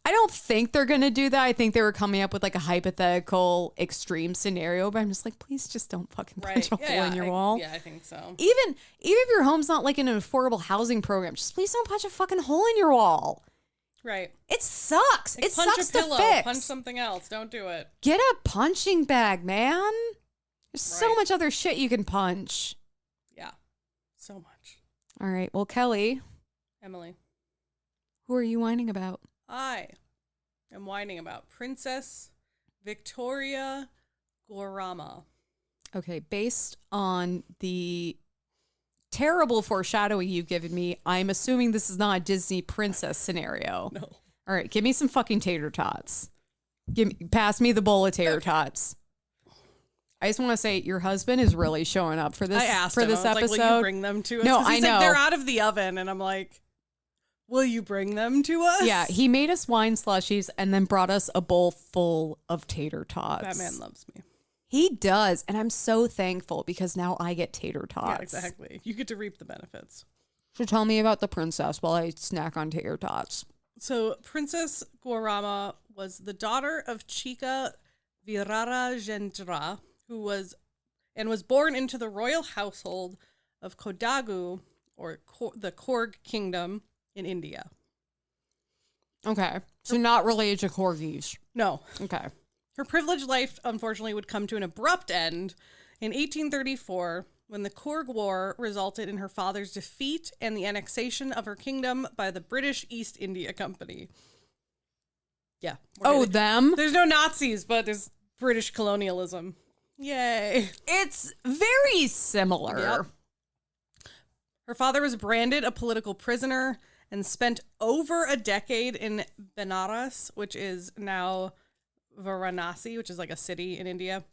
I don't think they're going to do that. I think they were coming up with like a hypothetical extreme scenario, but I'm just like, please just don't fucking punch a hole in your wall. Yeah, I think so. Even if your home's not like in an affordable housing program, just please don't punch a fucking hole in your wall. Right. It sucks. Like it punch sucks a pillow, to fix. punch something else. Don't do it. Get a punching bag, man. There's so much other shit you can punch. Yeah. So much. All right. Well, Kelly. Emily. Who are you whining about? I am whining about Princess Victoria Gorama. Okay, based on the terrible foreshadowing you've given me, I'm assuming this is not a Disney princess scenario. No. All right, give me some fucking tater tots. Pass me the bowl of tater tots. I just want to say your husband is really showing up for this. I asked for him, this I was episode. like, will you bring them to us? No, I I know. know. They're out of the oven, and I'm like, will you bring them to us? Yeah, he made us wine slushies and then brought us a bowl full of tater tots. That man loves me. He does, and I'm so thankful because now I get tater tots. Yeah, exactly. You get to reap the benefits. So tell me about the princess while I snack on tater tots. So Princess Gorama was the daughter of Chica Virarajendra, who was born into the royal household of Kodagu, or the Korg Kingdom in India. Okay. So not related to corgis. No. Okay. Her privileged life, unfortunately, would come to an abrupt end in 1834 when the Korg War resulted in her father's defeat and the annexation of her kingdom by the British East India Company. Yeah. Them? There's no Nazis, but there's British colonialism. Yay. It's very similar. Yep. Her father was branded a political prisoner and spent over a decade in Benares, which is now Varanasi, which is like a city in India.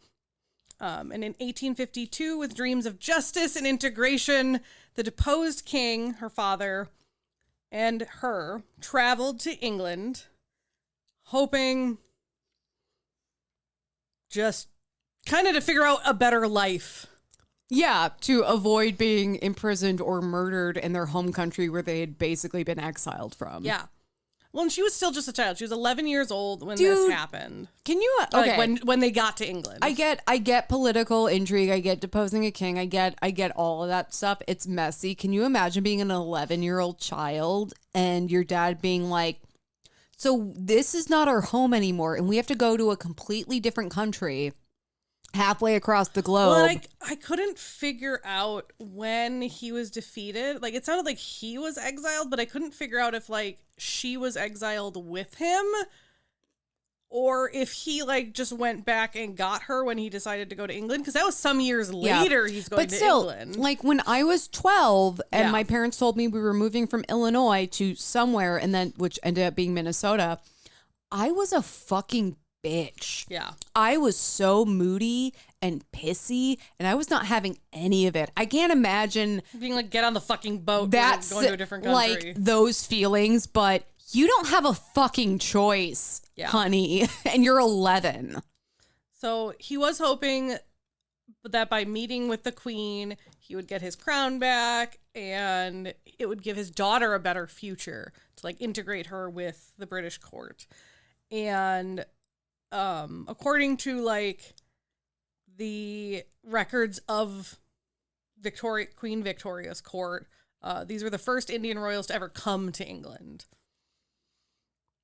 And in 1852, with dreams of justice and integration, the deposed king, her father, and her traveled to England, hoping just kind of to figure out a better life. Yeah, to avoid being imprisoned or murdered in their home country where they had basically been exiled from. Yeah. Well, and she was still just a child. She was 11 years old when this happened. Can you okay? Like when they got to England. I get political intrigue. I get deposing a king. I get all of that stuff. It's messy. Can you imagine being an 11-year-old child and your dad being like, "So this is not our home anymore, and we have to go to a completely different country." Halfway across the globe. Well, I couldn't figure out when he was defeated. Like, it sounded like he was exiled, but I couldn't figure out if, like, she was exiled with him or if he, like, just went back and got her when he decided to go to England. Because that was some years later he's going to England. Like, when I was 12 and my parents told me we were moving from Illinois to somewhere, and then which ended up being Minnesota, I was a fucking bitch. Yeah. I was so moody and pissy, and I was not having any of it. I can't imagine being like, get on the fucking boat. That's going to a different country. Like those feelings, but you don't have a fucking choice, honey, and you're 11. So he was hoping that by meeting with the queen, he would get his crown back and it would give his daughter a better future to like integrate her with the British court. And according to like the records of Queen Victoria's court, these were the first Indian royals to ever come to England.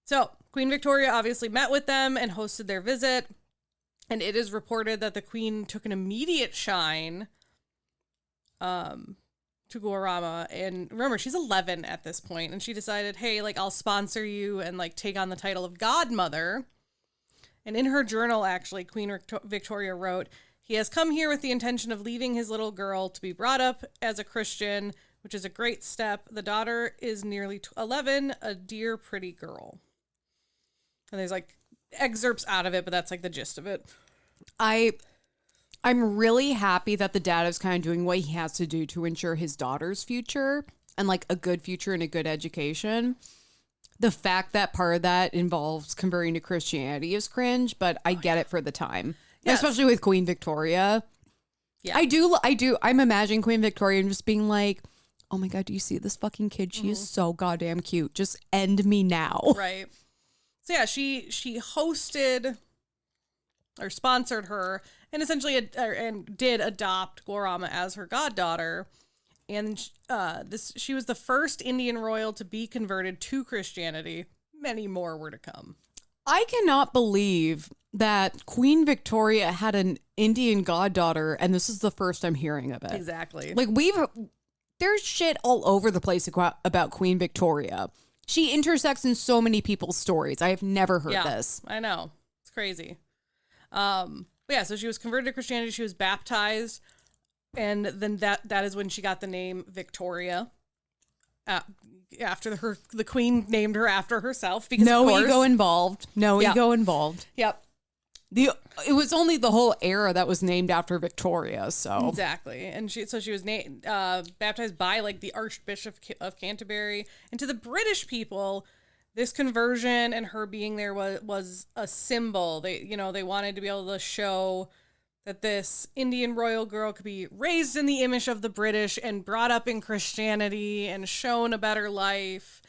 So Queen Victoria obviously met with them and hosted their visit. And it is reported that the queen took an immediate shine to Gorama. And remember, she's 11 at this point, and she decided, hey, like, I'll sponsor you and like take on the title of godmother. And in her journal, actually, Queen Victoria wrote, he has come here with the intention of leaving his little girl to be brought up as a Christian which is a great step. The daughter is nearly 11, a dear pretty girl. And there's like excerpts out of it, but that's like the gist of it. I'm really happy that the dad is kind of doing what he has to do to ensure his daughter's future and like a good future and a good education. The fact that part of that involves converting to Christianity is cringe, but I get it for the time. Yes. Especially with Queen Victoria. Yeah. I do. I'm imagining Queen Victoria and just being like, oh my God, do you see this fucking kid? She is so goddamn cute. Just end me now. Right. So yeah, she hosted or sponsored her and essentially and did adopt Guarama as her goddaughter. And she was the first Indian royal to be converted to Christianity. Many more were to come. I cannot believe that Queen Victoria had an Indian goddaughter, and this is the first I'm hearing of it. Exactly. Like there's shit all over the place about Queen Victoria. She intersects in so many people's stories. I have never heard this. I know. It's crazy. But yeah, so she was converted to Christianity. She was baptized. And then that is when she got the name Victoria. After the queen named her after herself. Because no ego involved. No ego involved. Yep. It was only the whole era that was named after Victoria. So exactly, and she was named baptized by like the Archbishop of Canterbury, and to the British people, this conversion and her being there was a symbol. They wanted to be able to show that this Indian royal girl could be raised in the image of the British and brought up in Christianity and shown a better life.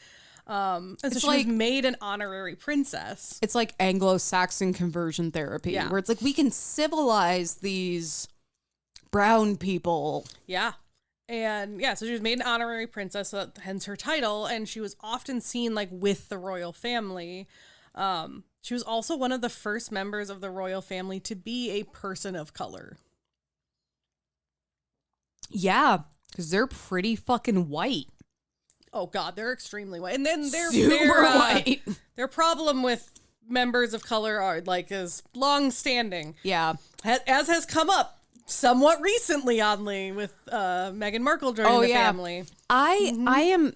And so she was made an honorary princess. It's like Anglo-Saxon conversion therapy, where it's like we can civilize these brown people. Yeah. And so she was made an honorary princess, so hence her title. And she was often seen like with the royal family. She was also one of the first members of the royal family to be a person of color. Yeah, because they're pretty fucking white. Oh God, they're extremely white, and then super white. Their problem with members of color is long standing. Yeah, as has come up somewhat recently, oddly, with Meghan Markle joining the family. I am.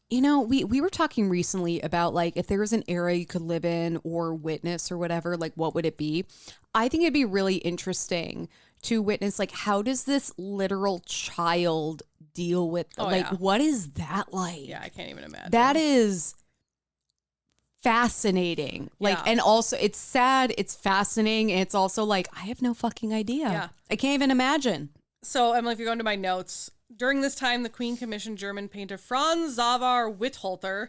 We were talking recently about like if there was an era you could live in or witness or whatever, like what would it be? I think it'd be really interesting to witness like how does this literal child deal with what is that like? Yeah, I can't even imagine. That is fascinating. And also it's sad, it's fascinating, and it's also like I have no fucking idea. Yeah. I can't even imagine. So Emily, if you go into my notes, during this time, the Queen commissioned German painter Franz Xaver Wittholter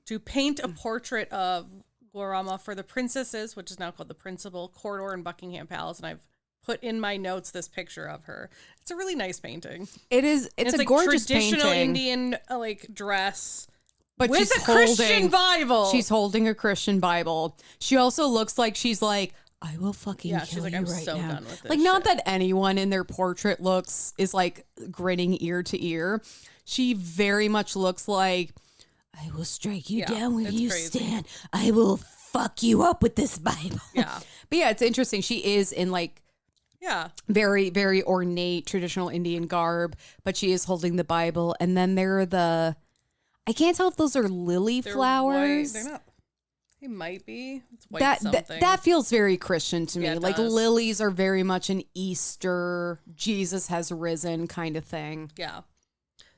to paint a portrait of Guarama for the princesses, which is now called the Principal Corridor in Buckingham Palace. And I've put in my notes this picture of her. It's a really nice painting. It is. It's a like gorgeous traditional painting. Indian dress. But with a Christian Bible. She's holding a Christian Bible. She also looks like she's like, I will fucking kill she's like, you I'm right so now. done with this like, not shit. that anyone in their portrait is like grinning ear to ear. She very much looks like, I will strike you down where you stand. I will fuck you up with this Bible. Yeah. But yeah, it's interesting. She is in like, very, very ornate traditional Indian garb, but she is holding the Bible. And then there are I can't tell if those are lily flowers. White. They're not. They might be. It's white something. That feels very Christian to me. Yeah, like does. lilies are very much an Easter, Jesus has risen kind of thing. Yeah.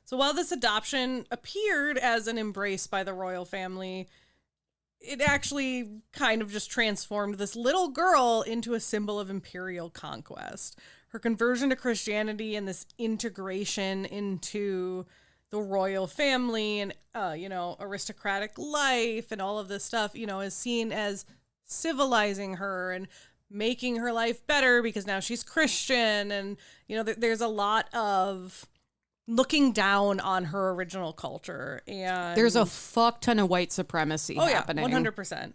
So while this adoption appeared as an embrace by the royal family, it actually kind of just transformed this little girl into a symbol of imperial conquest. Her conversion to Christianity and this integration into the royal family and, aristocratic life and all of this stuff, is seen as civilizing her and making her life better because now she's Christian. And, there's a lot of looking down on her original culture. And there's a fuck ton of white supremacy happening. 100%.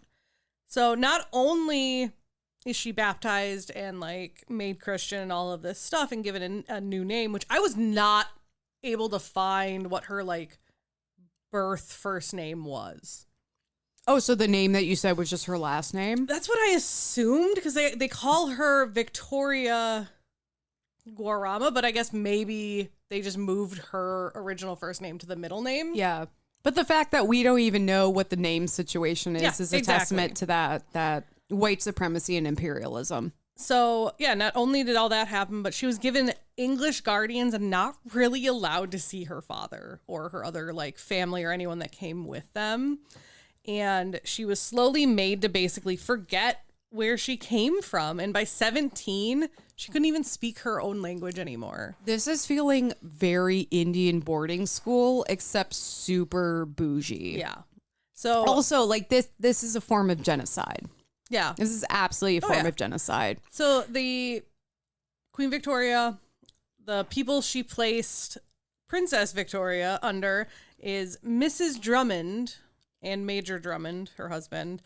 So not only is she baptized and made Christian and all of this stuff and given a new name, which I was not able to find what her birth first name was. Oh, so the name that you said was just her last name? That's what I assumed because they call her Victoria Guarama, but I guess maybe they just moved her original first name to the middle name. Yeah. But the fact that we don't even know what the name situation is a testament to that white supremacy and imperialism. So, yeah, not only did all that happen, but she was given English guardians and not really allowed to see her father or her other like family or anyone that came with them. And she was slowly made to basically forget where she came from. And by 17, she couldn't even speak her own language anymore. This is feeling very Indian boarding school, except super bougie. Yeah. So also, like this is a form of genocide. Yeah. This is absolutely a form of genocide. So the Queen Victoria, the people she placed Princess Victoria under is Mrs. Drummond and Major Drummond, her husband,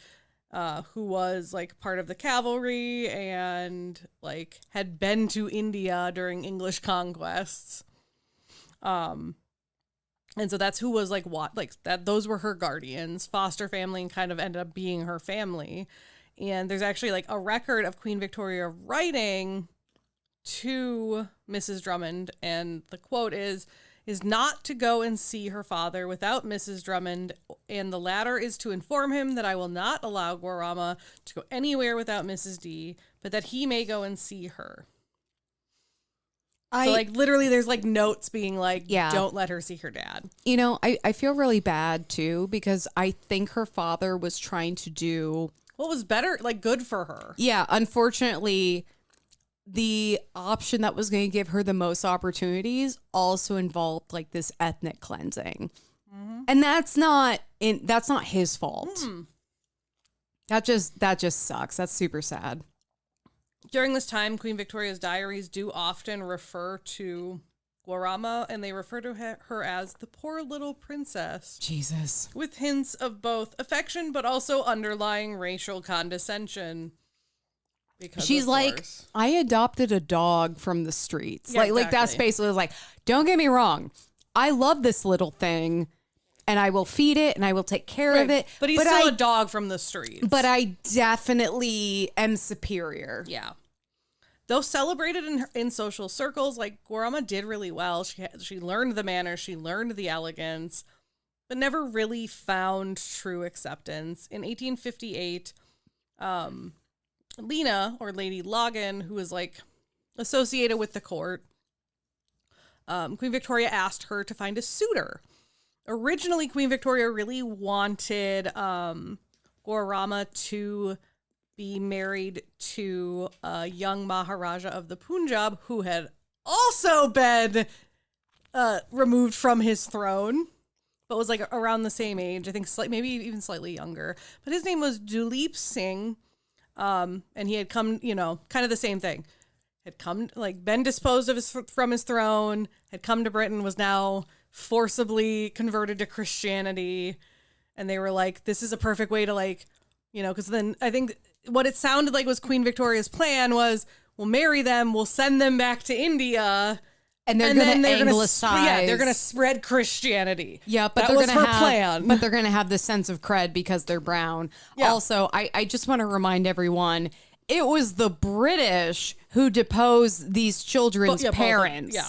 who was like part of the cavalry and like had been to India during English conquests. And so that's who was like what, like that. Those were her guardians, foster family, and kind of ended up being her family. And there's actually like a record of Queen Victoria writing to Mrs. Drummond. And the quote is not to go and see her father without Mrs. Drummond. And the latter is to inform him that I will not allow Guarama to go anywhere without Mrs. D, but that he may go and see her. So like literally there's like notes being like, don't let her see her dad. You know, I feel really bad too, because I think her father was trying to do what was better, like good for her. Yeah, unfortunately, the option that was going to give her the most opportunities also involved like this ethnic cleansing. Mm-hmm. And that's not his fault. That just sucks. That's super sad. During this time, Queen Victoria's diaries do often refer to Guarama, and they refer to her as the poor little princess. Jesus. With hints of both affection, but also underlying racial condescension. Because she's like, I adopted a dog from the streets. Yeah, like that's basically like, don't get me wrong. I love this little thing, and I will feed it, and I will take care of it. But he's still a dog from the streets. But I definitely am superior. Yeah. Though celebrated in social circles, like Guarama did really well. She learned the manners, she learned the elegance, but never really found true acceptance. In 1858, Lena, or Lady Logan, who was like associated with the court, Queen Victoria asked her to find a suitor. Originally, Queen Victoria really wanted Guarama to be married to a young Maharaja of the Punjab who had also been removed from his throne, but was like around the same age. I think maybe even slightly younger. But his name was Duleep Singh, and he had come, kind of the same thing. Had come, like, been disposed of from his throne, had come to Britain, was now forcibly converted to Christianity, and they were like, this is a perfect way to, like, because then I think what it sounded like was Queen Victoria's plan was, we'll marry them, we'll send them back to India, and they're going to anglicize. They're going to spread Christianity. Yeah, but that was her plan. But they're going to have the sense of cred because they're brown. Yeah. Also, I just want to remind everyone, it was the British who deposed these children's parents. Yeah.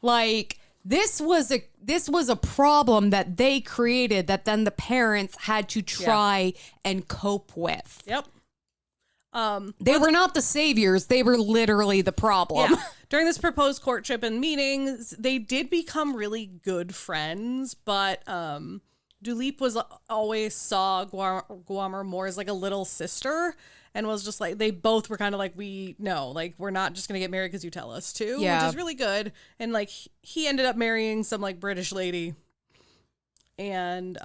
Like, this was a problem that they created that then the parents had to try and cope with. Yep. They were not the saviors. They were literally the problem. Yeah. During this proposed courtship and meetings, they did become really good friends, but Duleep always saw Guarama more as like a little sister, and was just like, they both were kind of like, we're not just gonna get married because you tell us to, which is really good. And like he ended up marrying some like British lady. And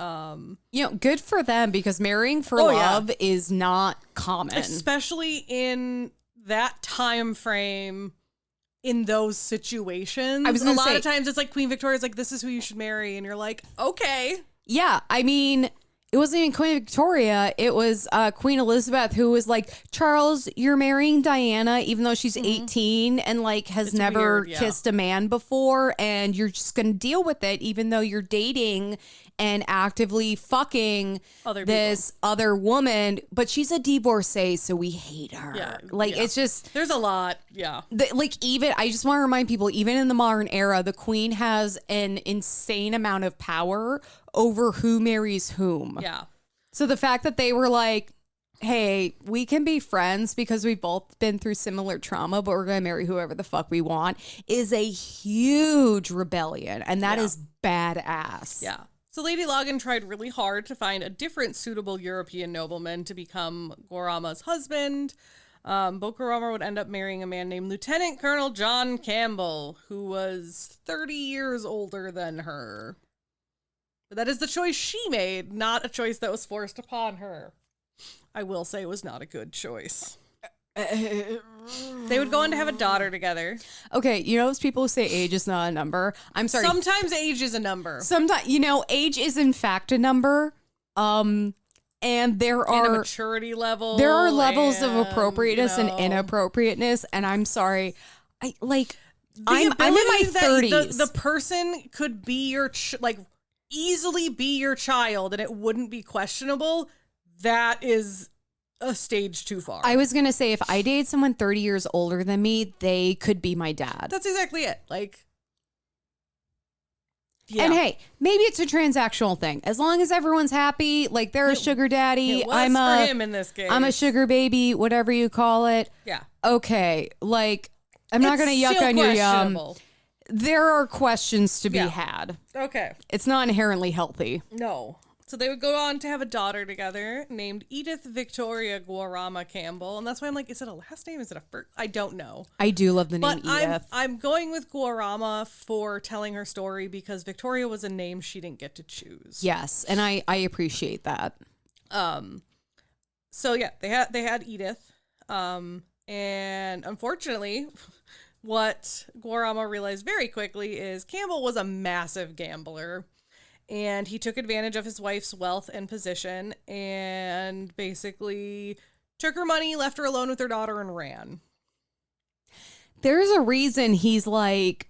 good for them, because marrying for love is not common, especially in that time frame, in those situations. A lot of times it's like Queen Victoria's like, this is who you should marry, and you're like, okay. Yeah, I mean, it wasn't even Queen Victoria. It was Queen Elizabeth, who was like, Charles, you're marrying Diana, even though she's 18 and like has never weird, yeah. kissed a man before. And you're just going to deal with it, even though you're dating and actively fucking this other woman. But she's a divorcee, so we hate her. Yeah, like, it's just... There's a lot, yeah. I just want to remind people, even in the modern era, the queen has an insane amount of power over who marries whom. Yeah. So the fact that they were like, hey, we can be friends because we've both been through similar trauma, but we're going to marry whoever the fuck we want, is a huge rebellion. And that is badass. Yeah. So Lady Logan tried really hard to find a different suitable European nobleman to become Guarama's husband. But Guarama would end up marrying a man named Lieutenant Colonel John Campbell, who was 30 years older than her. But that is the choice she made, not a choice that was forced upon her. I will say it was not a good choice. They would go on to have a daughter together. Okay, you know those people who say age is not a number? I'm sorry. Sometimes age is a number. Sometimes, age is in fact a number. And there are... And a maturity level. There are levels of appropriateness and inappropriateness, and I'm sorry. I'm in my 30s. The person could be your... easily be your child and it wouldn't be questionable. That is a stage too far. I was going to say, if I dated someone 30 years older than me, they could be my dad. That's exactly it. Yeah. And hey, maybe it's a transactional thing. As long as everyone's happy, like they're a sugar daddy. It was for him in this case. I'm a sugar baby, whatever you call it. Yeah. Okay. I'm not going to yuck on your yum. There are questions to be had. Okay. It's not inherently healthy. No. So they would go on to have a daughter together named Edith Victoria Guarama Campbell. And that's why I'm like, is it a last name? Is it a first? I don't know. I do love the name Edith. I'm going with Guarama for telling her story because Victoria was a name she didn't get to choose. Yes. And I appreciate that. So yeah, they had Edith. And unfortunately, what Guarama realized very quickly is Campbell was a massive gambler. And he took advantage of his wife's wealth and position and basically took her money, left her alone with her daughter, and ran. There's a reason he's like...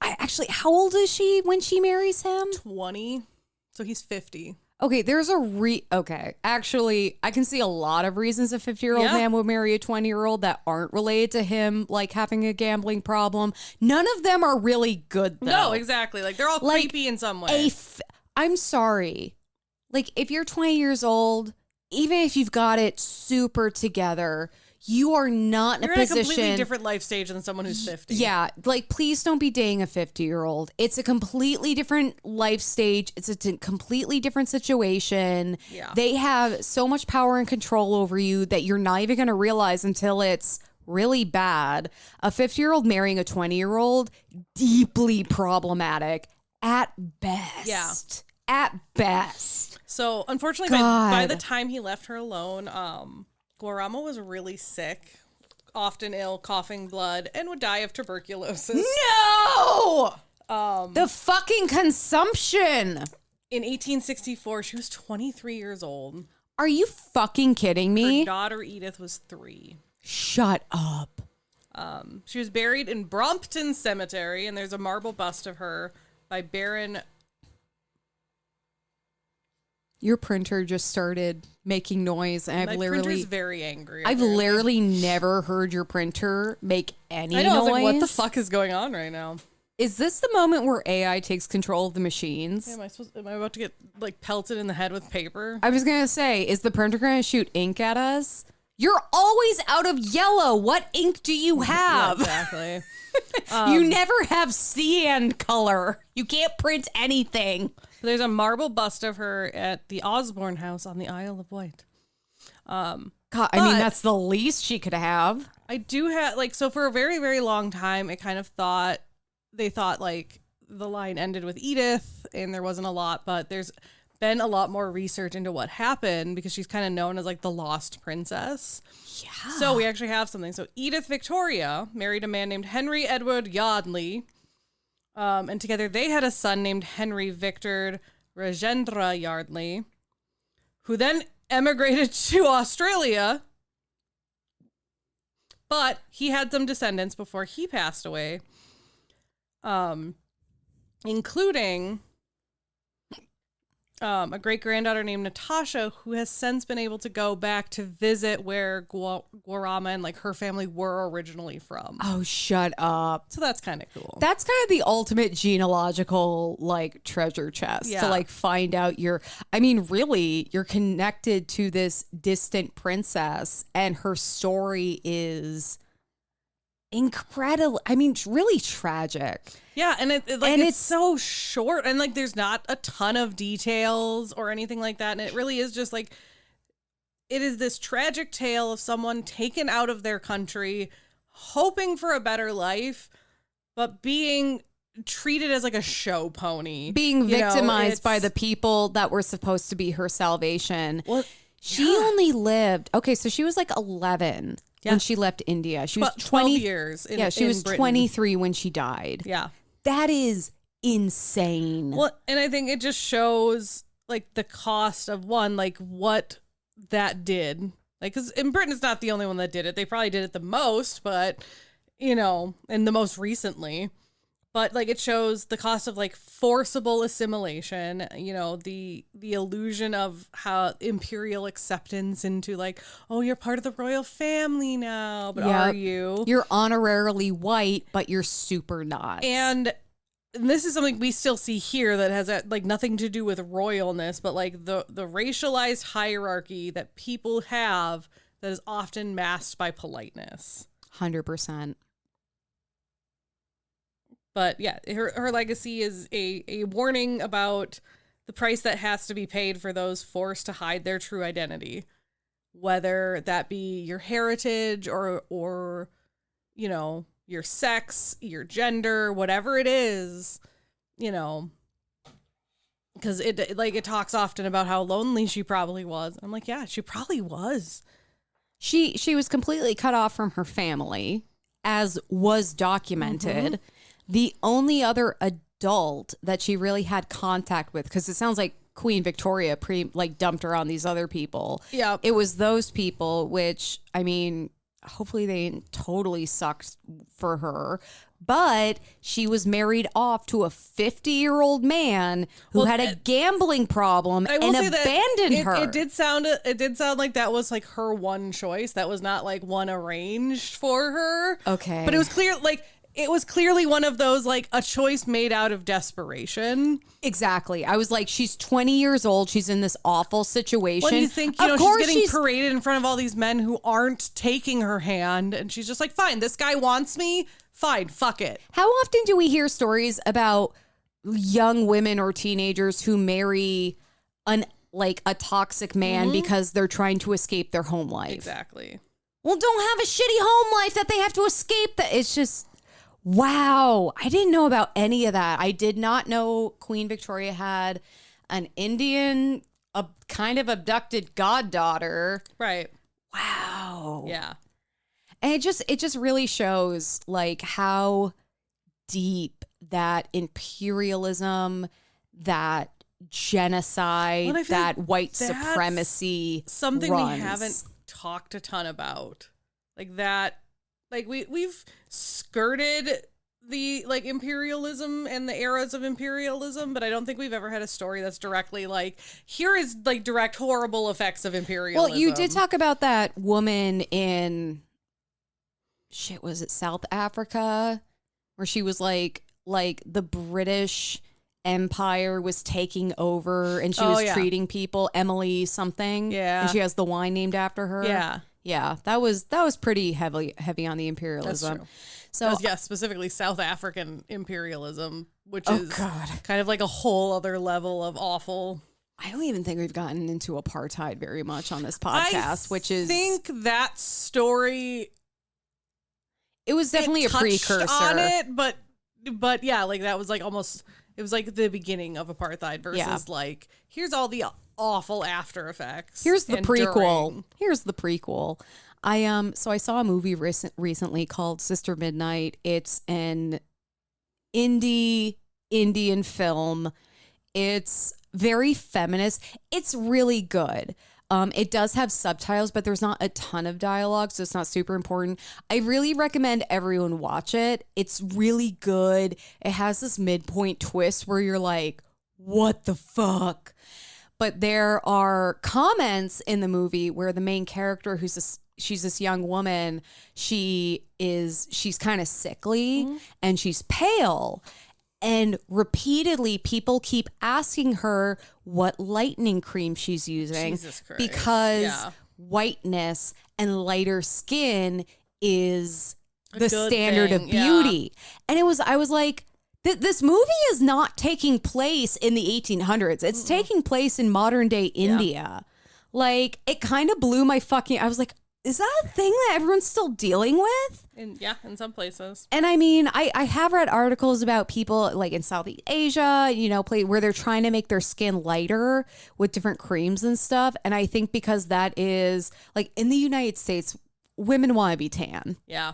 how old is she when she marries him? 20. So he's 50. Okay, actually, I can see a lot of reasons a 50-year-old man would marry a 20-year-old that aren't related to him, like having a gambling problem. None of them are really good, though. No, exactly. They're all creepy in some way. I'm sorry. If you're 20 years old, even if you've got it super together, you are not in a position... You're in a completely different life stage than someone who's 50. Yeah. Please don't be dating a 50-year-old. It's a completely different life stage. It's a completely different situation. Yeah. They have so much power and control over you that you're not even going to realize until it's really bad. A 50-year-old marrying a 20-year-old, deeply problematic at best. Yeah. At best. So, unfortunately, by the time he left her alone... Guarama was really sick, often ill, coughing blood, and would die of tuberculosis. No! The fucking consumption! In 1864, she was 23 years old. Are you fucking kidding me? Her daughter Edith was 3. Shut up. She was buried in Brompton Cemetery, and there's a marble bust of her by Baron... Your printer just started making noise, and My printer's very angry. I've literally never heard your printer make any noise. I was like, what the fuck is going on right now? Is this the moment where AI takes control of the machines? Yeah, am I about to get pelted in the head with paper? I was gonna say, is the printer gonna shoot ink at us? You're always out of yellow. What ink do you have? Yeah, exactly. You never have cyan color. You can't print anything. There's a marble bust of her at the Osborne House on the Isle of Wight. God, I mean, that's the least she could have. I do have, so for a very, very long time, it kind of they thought the line ended with Edith and there wasn't a lot, but there's been a lot more research into what happened because she's kind of known as the lost princess. Yeah. So we actually have something. So Edith Victoria married a man named Henry Edward Yardley. And together they had a son named Henry Victor Rajendra Yardley. who then emigrated to Australia. But he had some descendants before he passed away, including a great-granddaughter named Natasha, who has since been able to go back to visit where Guarama and like her family were originally from. Oh, shut up. So that's kind of cool. That's kind of the ultimate genealogical like treasure chest to like find out really you're connected to this distant princess and her story is incredible. I mean, really tragic. Yeah, and it's so short, and like there's not a ton of details or anything like that, and it really is just like it is this tragic tale of someone taken out of their country, hoping for a better life, but being treated as like a show pony, being victimized by the people that were supposed to be her salvation. Well, she only lived so she was like 11 when she left India. She was 12 years. She was Britain. 23 when she died. Yeah. That is insane. Well, and I think it just shows like the cost of like what that did. Like, because in Britain, it's not the only one that did it. They probably did it the most, but, and the most recently. But like it shows the cost of like forcible assimilation, the illusion of how imperial acceptance into like, oh, you're part of the royal family now, but are you? You're honorarily white, but you're super not. And this is something we still see here that has like nothing to do with royalness, but like the racialized hierarchy that people have that is often masked by politeness. 100%. But yeah, her legacy is a warning about the price that has to be paid for those forced to hide their true identity, whether that be your heritage or your sex, your gender, whatever it is, because it talks often about how lonely she probably was. I'm like, yeah, she probably was. She was completely cut off from her family, as was documented. Mm-hmm. The only other adult that she really had contact with, because it sounds like Queen Victoria dumped her on these other people. Yeah. It was those people, which, I mean, hopefully they totally sucked for her. But she was married off to a 50-year-old man who had a gambling problem and abandoned her. It did sound like that was like her one choice. That was not like one arranged for her. Okay. But it was clear, like, it was clearly one of those, like, a choice made out of desperation. Exactly. I was like, she's 20 years old. She's in this awful situation. What do you think? She's getting paraded in front of all these men who aren't taking her hand. And she's just like, fine, this guy wants me. Fine, fuck it. How often do we hear stories about young women or teenagers who marry a toxic man because they're trying to escape their home life? Exactly. Well, don't have a shitty home life that they have to escape. That it's just... Wow. I didn't know about any of that. I did not know Queen Victoria had an Indian, kind of abducted goddaughter. Right. Wow. Yeah. And it just really shows like how deep that imperialism, that genocide, that white supremacy something runs. We haven't talked a ton about. Like that. Like we've skirted the like imperialism and the eras of imperialism, but I don't think we've ever had a story that's directly like, here is like direct horrible effects of imperialism. Well, you did talk about that woman in was it South Africa, where she was like the British Empire was taking over and she was treating people, Emily something. Yeah. And she has the wine named after her. Yeah. Yeah, that was pretty heavy on the imperialism. That's true. So specifically South African imperialism, which is kind of like a whole other level of awful. I don't even think we've gotten into apartheid very much on this podcast, I think that story. It was definitely a precursor on it, but yeah, like that was like almost. It was like the beginning of apartheid versus like here's all the awful after effects. Here's the prequel. Here's the prequel. I saw a movie recently called Sister Midnight. It's an Indian film. It's very feminist. It's really good. It does have subtitles, but there's not a ton of dialogue, so it's not super important. I really recommend everyone watch it. It's really good. It has this midpoint twist where you're like, what the fuck? But there are comments in the movie where the main character, she's this young woman, she's kind of sickly and she's pale. And repeatedly, people keep asking her what lightening cream she's using. Jesus Christ. Because whiteness and lighter skin is the standard of beauty. And I was like, this movie is not taking place in the 1800s. It's taking place in modern day India. Like, it kind of blew my I was like, is that a thing that everyone's still dealing with? In some places. And I mean, I have read articles about people like in Southeast Asia, where they're trying to make their skin lighter with different creams and stuff. And I think because that is like in the United States, women want to be tan. Yeah.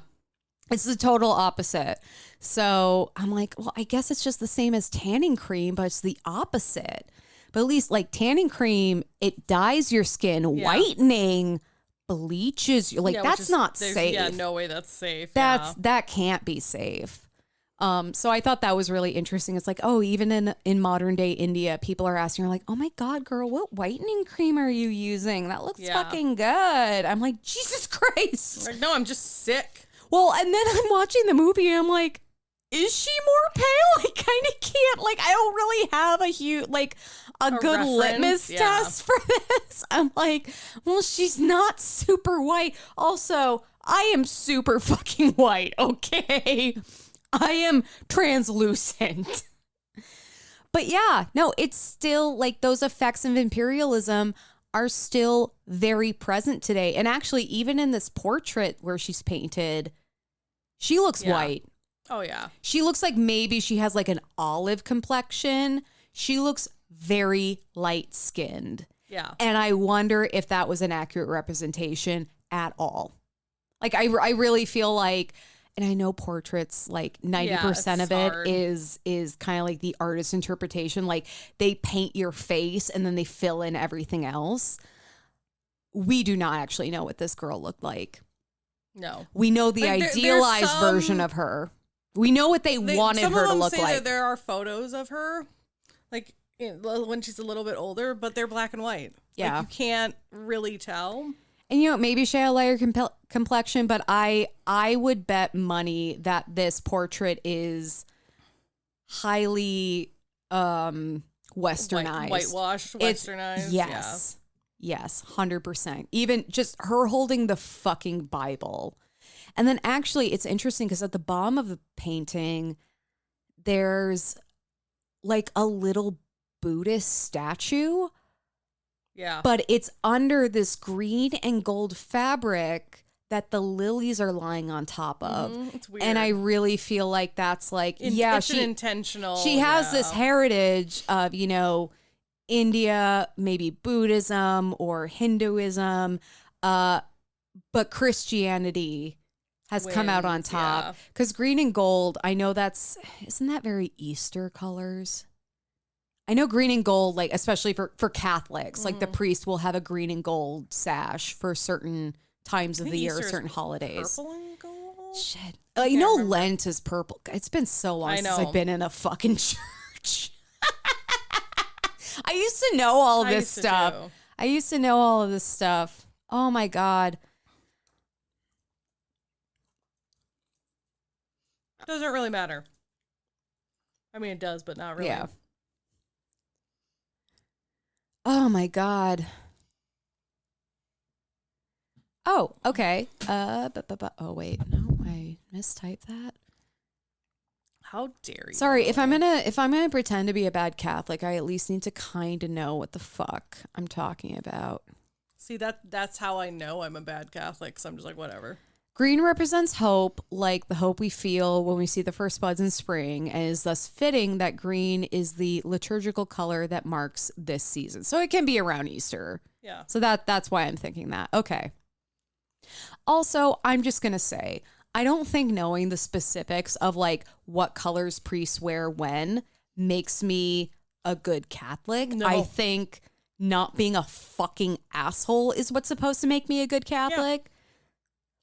It's the total opposite. So I'm like, well, I guess it's just the same as tanning cream, but it's the opposite. But at least like tanning cream, it dyes your skin. Whitening bleaches you. Like, that's not safe. Yeah, no way that's safe. That can't be safe. So I thought that was really interesting. It's like, oh, even in modern day India, people are asking, like, oh my God, girl, what whitening cream are you using? That looks fucking good. I'm like, Jesus Christ. Like, no, I'm just sick. Well, and then I'm watching the movie and I'm like, is she more pale? I kind of can't. Like, I don't really have a good reference, litmus test for this. I'm like, well, she's not super white. Also, I am super fucking white, okay? I am translucent. But yeah, no, it's still like those effects of imperialism are still very present today. And actually, even in this portrait where she's painted, she looks white. Oh, yeah. She looks like maybe she has like an olive complexion. She looks very light skinned. Yeah. And I wonder if that was an accurate representation at all. Like, I really feel like, and I know portraits, like 90% of it is kind of like the artist's interpretation. Like, they paint your face and then they fill in everything else. We do not actually know what this girl looked like. No. We know the idealized version of her. We know what they wanted her to look like. That there are photos of her, like when she's a little bit older, but they're black and white. Yeah. Like, you can't really tell. And maybe she had a lighter complexion, but I would bet money that this portrait is highly westernized. Whitewashed, westernized. Yes, 100%. Even just her holding the fucking Bible. And then actually, it's interesting because at the bottom of the painting, there's like a little Buddhist statue. Yeah. But it's under this green and gold fabric that the lilies are lying on top of. It's weird. And I really feel like that's like, it's an intentional. She has this heritage of, India, maybe Buddhism or Hinduism, but Christianity has come out on top. Because green and gold, I know isn't that very Easter colors? I know green and gold, like especially for Catholics, like the priest will have a green and gold sash for certain times of the year, or certain holidays. Purple and gold? Shit. Lent is purple. It's been so long since I've been in a fucking church. I used to know all this stuff. I used to know all of this stuff. Oh my God. Doesn't really matter. I mean, it does, but not really. Yeah. Oh my God. Oh, okay. Oh wait, no, I mistyped that. How dare you? Sorry, if I'm gonna pretend to be a bad Catholic, I at least need to kind of know what the fuck I'm talking about. See, that's how I know I'm a bad Catholic. So I'm just like, whatever. Green represents hope, like the hope we feel when we see the first buds in spring, and is thus fitting that green is the liturgical color that marks this season. So it can be around Easter. Yeah. So that's why I'm thinking that. Okay. Also, I'm just going to say, I don't think knowing the specifics of like what colors priests wear when makes me a good Catholic. No. I think not being a fucking asshole is what's supposed to make me a good Catholic.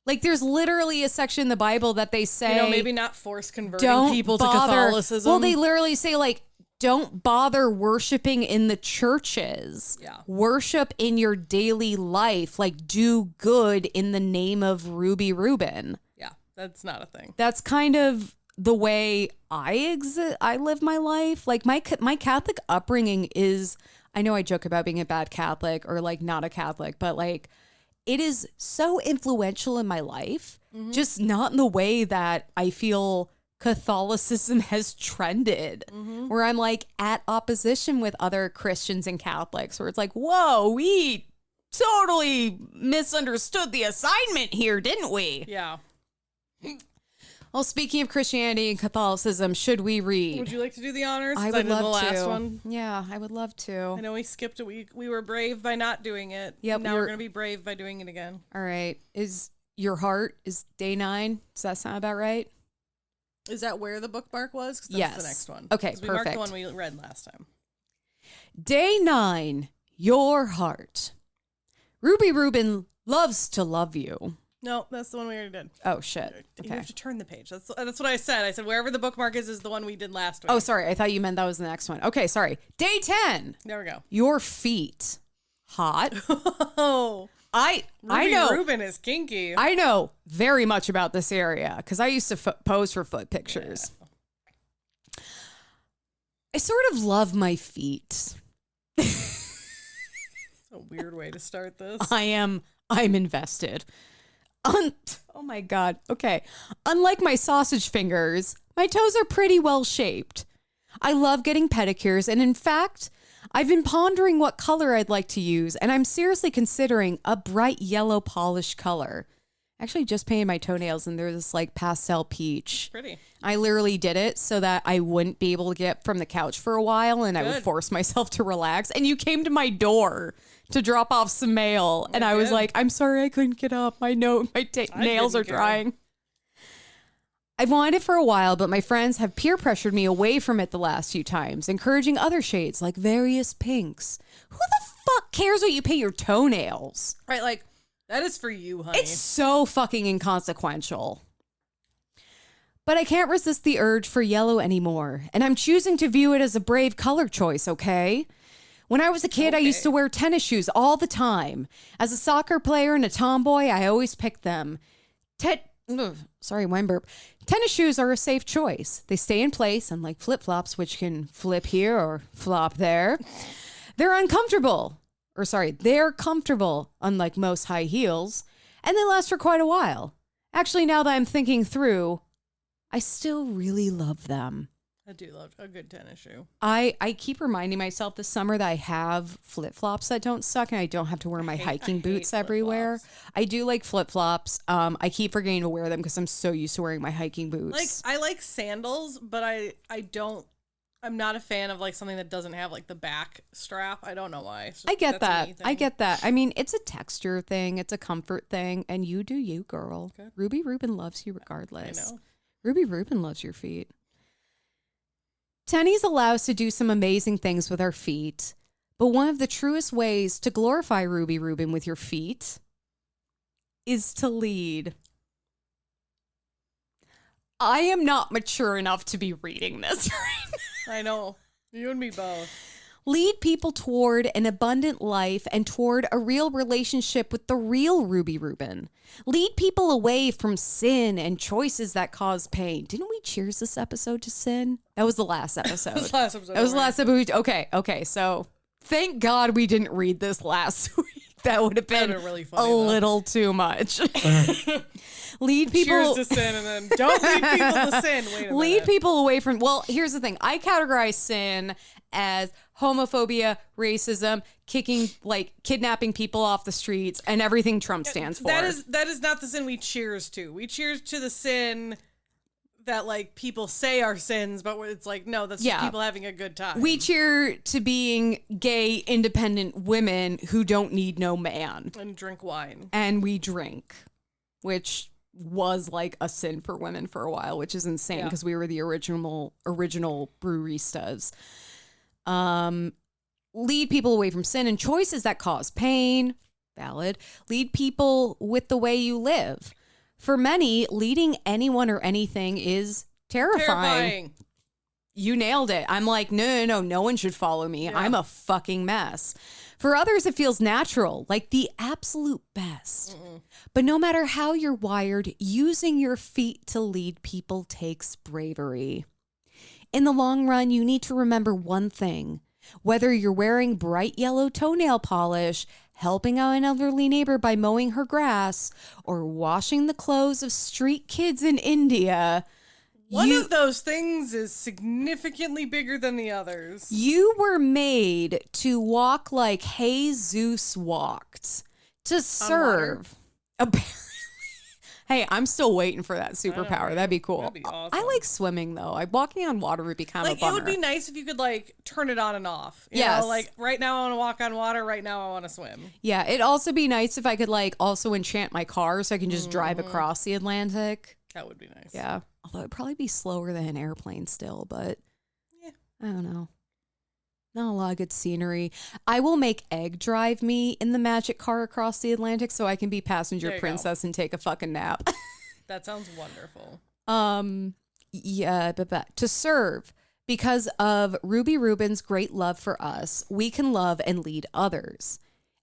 Like, there's literally a section in the Bible that they say, maybe not force converting don't people bother. to Catholicism. Well, they literally say, like, don't bother worshiping in the churches. Yeah. Worship in your daily life. Like, do good in the name of Ruby Rubin. Yeah, that's not a thing. That's kind of the way I live my life. Like, my Catholic upbringing is, I know I joke about being a bad Catholic or like not a Catholic, but like it is so influential in my life, just not in the way that I feel Catholicism has trended, where I'm like at opposition with other Christians and Catholics, where it's like, whoa, we totally misunderstood the assignment here, didn't we? Yeah. Well, speaking of Christianity and Catholicism, should we read? Would you like to do the honors? I 'Cause would did love the last to. one. Yeah, I would love to. I know we skipped a week. We were brave by not doing it. Yep, Now we're going to be brave by doing it again. All right. Is your heart is day 9? Does that sound about right? Is that where the bookmark was? 'Cause that's Yes. the next one. Okay, 'Cause we marked perfect. the one we read last time. Day 9, your heart. Ruby Rubin loves to love you. No, that's the one we already did. Oh, shit. You Okay. have to turn the page. That's what I said. I said wherever the bookmark is the one we did last week. Oh, sorry. I thought you meant that was the next one. Okay, sorry. Day 10, There we go. your feet. Hot. Oh, I Ruby know. Rubin is kinky. I know very much about this area because I used to pose for foot pictures. Yeah. I sort of love my feet. A weird way to start this. I'm invested. Oh my God. Okay. Unlike my sausage fingers, my toes are pretty well shaped. I love getting pedicures, and in fact, I've been pondering what color I'd like to use, and I'm seriously considering a bright yellow polish color. Actually, just painted my toenails, and they're this like pastel peach. Pretty. I literally did it so that I wouldn't be able to get up from the couch for a while, and I would Good. force myself to relax. And you came to my door to drop off some mail, and I was did. like, "I'm sorry, I couldn't get up. My nails are didn't care. drying." I've wanted it for a while, but my friends have peer pressured me away from it the last few times, encouraging other shades like various pinks. Who the fuck cares what you paint your toenails? Right, like, that is for you, honey. It's so fucking inconsequential. But I can't resist the urge for yellow anymore, and I'm choosing to view it as a brave color choice, okay? When I was a kid, I used to wear tennis shoes all the time. As a soccer player and a tomboy, I always picked them. Sorry, wine burp. Tennis shoes are a safe choice. They stay in place, unlike flip-flops, which can flip here or flop there. They're comfortable, unlike most high heels, and they last for quite a while. Actually, now that I'm thinking through, I still really love them. I do love a good tennis shoe. I keep reminding myself this summer that I have flip-flops that don't suck and I don't have to wear my hiking boots everywhere. flip-flops. I do like flip-flops. I keep forgetting to wear them because I'm so used to wearing my hiking boots. Like, I like sandals, but I'm not a fan of like something that doesn't have like the back strap. I don't know why. I get That's a me that. I thing. get that. I mean, it's a texture thing. It's a comfort thing. And you do you, girl. Good. Ruby Rubin loves you I regardless. know. Ruby Rubin loves your feet. Tennies allow us to do some amazing things with our feet, but one of the truest ways to glorify Ruby Rubin with your feet is to lead. I am not mature enough to be reading this right now. I know. You and me both. Lead people toward an abundant life and toward a real relationship with the real Ruby Rubin. Lead people away from sin and choices that cause pain. Didn't we cheers this episode to sin? That was the last episode. That was the last episode. That was the last episode. Okay. So thank God we didn't read this last week. That would have been really funny, a though. little too much. Lead people. Cheers to sin and then don't lead people to sin. Wait a minute. Lead people away from, well, here's the thing. I categorize sin as homophobia, racism, kidnapping people off the streets, and everything Trump stands for. That is not the sin we cheers to. We cheers to the sin that like people say are sins, but it's like, no, that's just people having a good time. We cheer to being gay, independent women who don't need no man. and drink wine. And we drink, which was like a sin for women for a while, which is insane because we were the original breweristas. Lead people away from sin and choices that cause pain. Valid. Lead people with the way you live. For many, leading anyone or anything is terrifying. You nailed it. I'm like, no one should follow me. Yeah. I'm a fucking mess. For others, it feels natural, like the absolute best. But no matter how you're wired, using your feet to lead people takes bravery. In the long run, you need to remember one thing. Whether you're wearing bright yellow toenail polish, helping out an elderly neighbor by mowing her grass, or washing the clothes of street kids in India, one of those things is significantly bigger than the others. You were made to walk like Jesus walked, to serve. Apparently. Hey, I'm still waiting for that superpower. That'd be cool. That'd be awesome. I like swimming, though. Walking on water would be kind of a bummer. It would be nice if you could, like, turn it on and off. You yes. know, like, right now I want to walk on water. Right now I want to swim. Yeah, it'd also be nice if I could, like, also enchant my car so I can just drive across the Atlantic. That would be nice. Yeah. Although it'd probably be slower than an airplane still, but yeah. I don't know. Not a lot of good scenery. I will make Egg drive me in the magic car across the Atlantic so I can be passenger princess and take a fucking nap. That sounds wonderful. Yeah, but to serve. Because of Ruby Rubin's great love for us, we can love and lead others.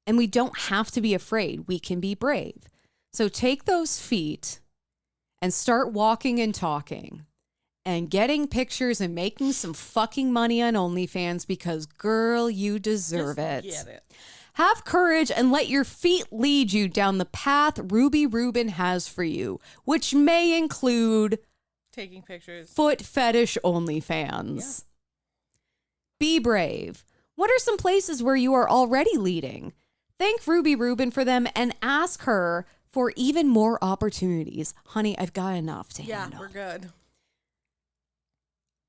And we don't have to be afraid. We can be brave. So take those feet and start walking and talking and getting pictures and making some fucking money on OnlyFans because, girl, you deserve it. Get it. Have courage and let your feet lead you down the path Ruby Rubin has for you, which may include taking pictures, foot fetish OnlyFans. Yeah. Be brave. What are some places where you are already leading? Thank Ruby Rubin for them and ask her for even more opportunities. Honey, I've got enough to handle. Yeah, we're good.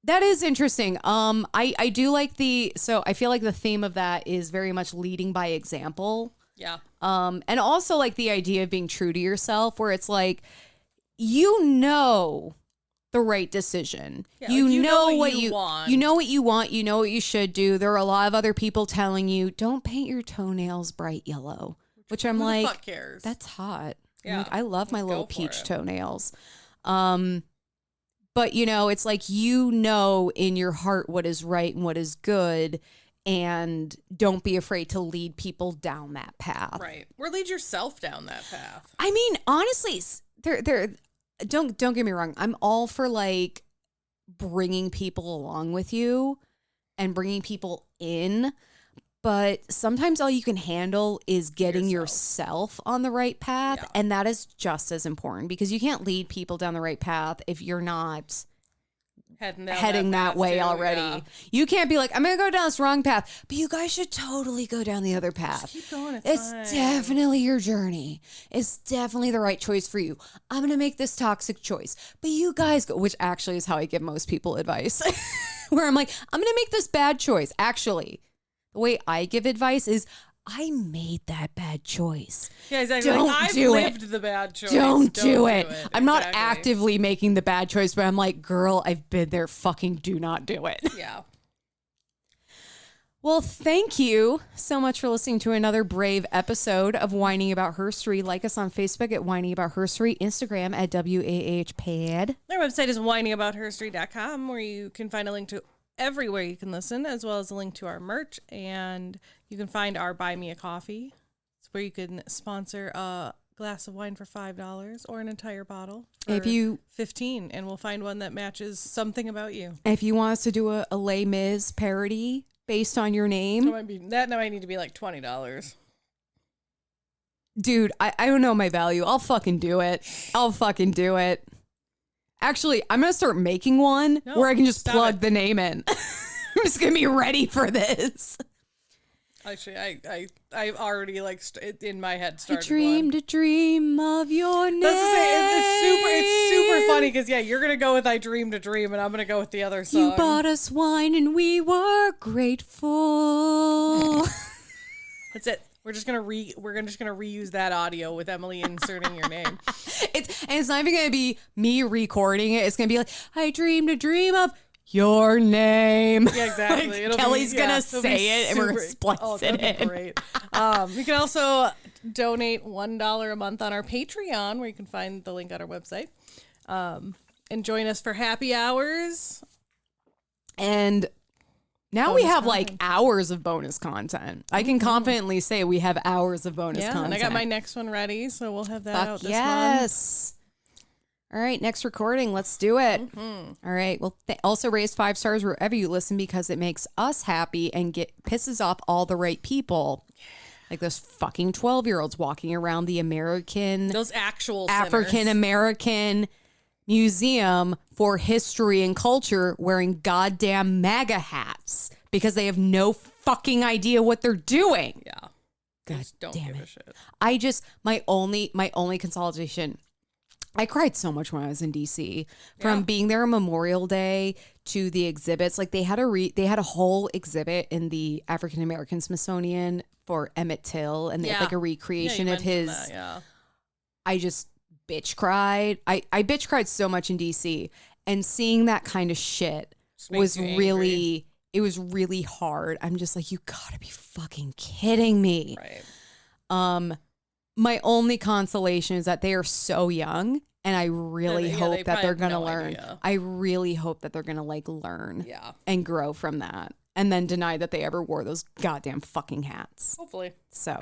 That is interesting. I do like so I feel like the theme of that is very much leading by example. Yeah. And also like the idea of being true to yourself where it's like, you know the right decision. Yeah, you know what you want. You know what you want. You know what you should do. There are a lot of other people telling you, don't paint your toenails bright yellow, which I'm like, who the fuck cares? That's hot. Yeah. Like, I love my little peach toenails. But, you know, it's like, you know, in your heart what is right and what is good, and don't be afraid to lead people down that path. Right. Or lead yourself down that path. I mean, honestly, don't get me wrong. I'm all for, like, bringing people along with you and bringing people in. But sometimes all you can handle is getting yourself on the right path. Yeah. And that is just as important because you can't lead people down the right path if you're not heading that way already. Yeah. You can't be like, I'm going to go down this wrong path, but you guys should totally go down the other path. Just keep going. It's definitely your journey. It's definitely the right choice for you. I'm going to make this toxic choice, but you guys go, which actually is how I give most people advice, where I'm like, I'm going to make this bad choice. Actually, the way I give advice is, I made that bad choice. Yeah, exactly. Don't I've do lived it. The bad choice. Don't do it. I'm not exactly. actively making the bad choice, but I'm like, girl, I've been there. Fucking do not do it. Yeah. Well, thank you so much for listening to another brave episode of Whining About Herstory. Like us on Facebook at Whining About Herstory, Instagram at WAHPad. Their website is whiningaboutherstory.com, where you can find a link to everywhere you can listen, as well as a link to our merch, and you can find our Buy Me a Coffee. It's where you can sponsor a glass of wine for $5 or an entire bottle for $15, and we'll find one that matches something about you. If you want us to do a Les Mis parody based on your name, that might need to be like $20. Dude, I don't know my value. I'll fucking do it. Actually, I'm going to start making one where I can just plug the name in. I'm just going to be ready for this. Actually, I've already like in my head started. I dreamed a dream of your name. That's to say, it's super funny because you're gonna go with "I Dreamed a Dream" and I'm gonna go with the other song. You bought us wine and we were grateful. That's it. We're just gonna reuse that audio with Emily inserting your name. It's not even gonna be me recording it. It's gonna be like, I dreamed a dream of your name. Yeah, exactly. Like, It'll Kelly's be, gonna it'll say be it and we're gonna super- splice oh, it that'd be in. great. You can also donate $1 a month on our Patreon, where you can find the link on our website. And join us for happy hours. And now Bonus we have content. like hours of bonus content. I can confidently say we have hours of bonus Yeah, content. and I got my next one ready, so we'll have that Fuck out this yes. All right, next recording. Let's do it. Mm-hmm. All right. Well, also raise 5 stars wherever you listen because it makes us happy and pisses off all the right people. Like those fucking 12-year-olds walking around the month. Those actual sinners. African American Museum for History and Culture wearing goddamn MAGA hats because they have no fucking idea what they're doing. Yeah. God Just don't damn give it. a shit. I just my only consolidation. I cried so much when I was in DC from being there on Memorial Day to the exhibits. Like they had a whole exhibit in the African American Smithsonian for Emmett Till, and they had like a recreation you of his. mentioned that, yeah. I just bitch cried. I bitch cried so much in DC, and seeing that kind of shit was really, it was really hard. I'm just like, you gotta be fucking kidding me. Right. My only consolation is that they are so young, and I really hope that they're gonna learn. Idea. I really hope that they're gonna like learn Yeah. and grow from that, and then deny that they ever wore those goddamn fucking hats. Hopefully. So,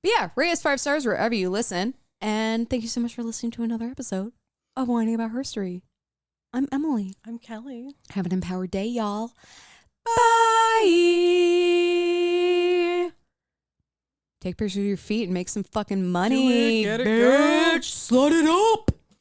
but yeah, rate us 5 stars wherever you listen. And thank you so much for listening to another episode of Whining About Herstory. I'm Emily. I'm Kelly. Have an empowered day, y'all. Bye. Take pictures of your feet and make some fucking money. Do it, get it, bitch. girl. Slut it up.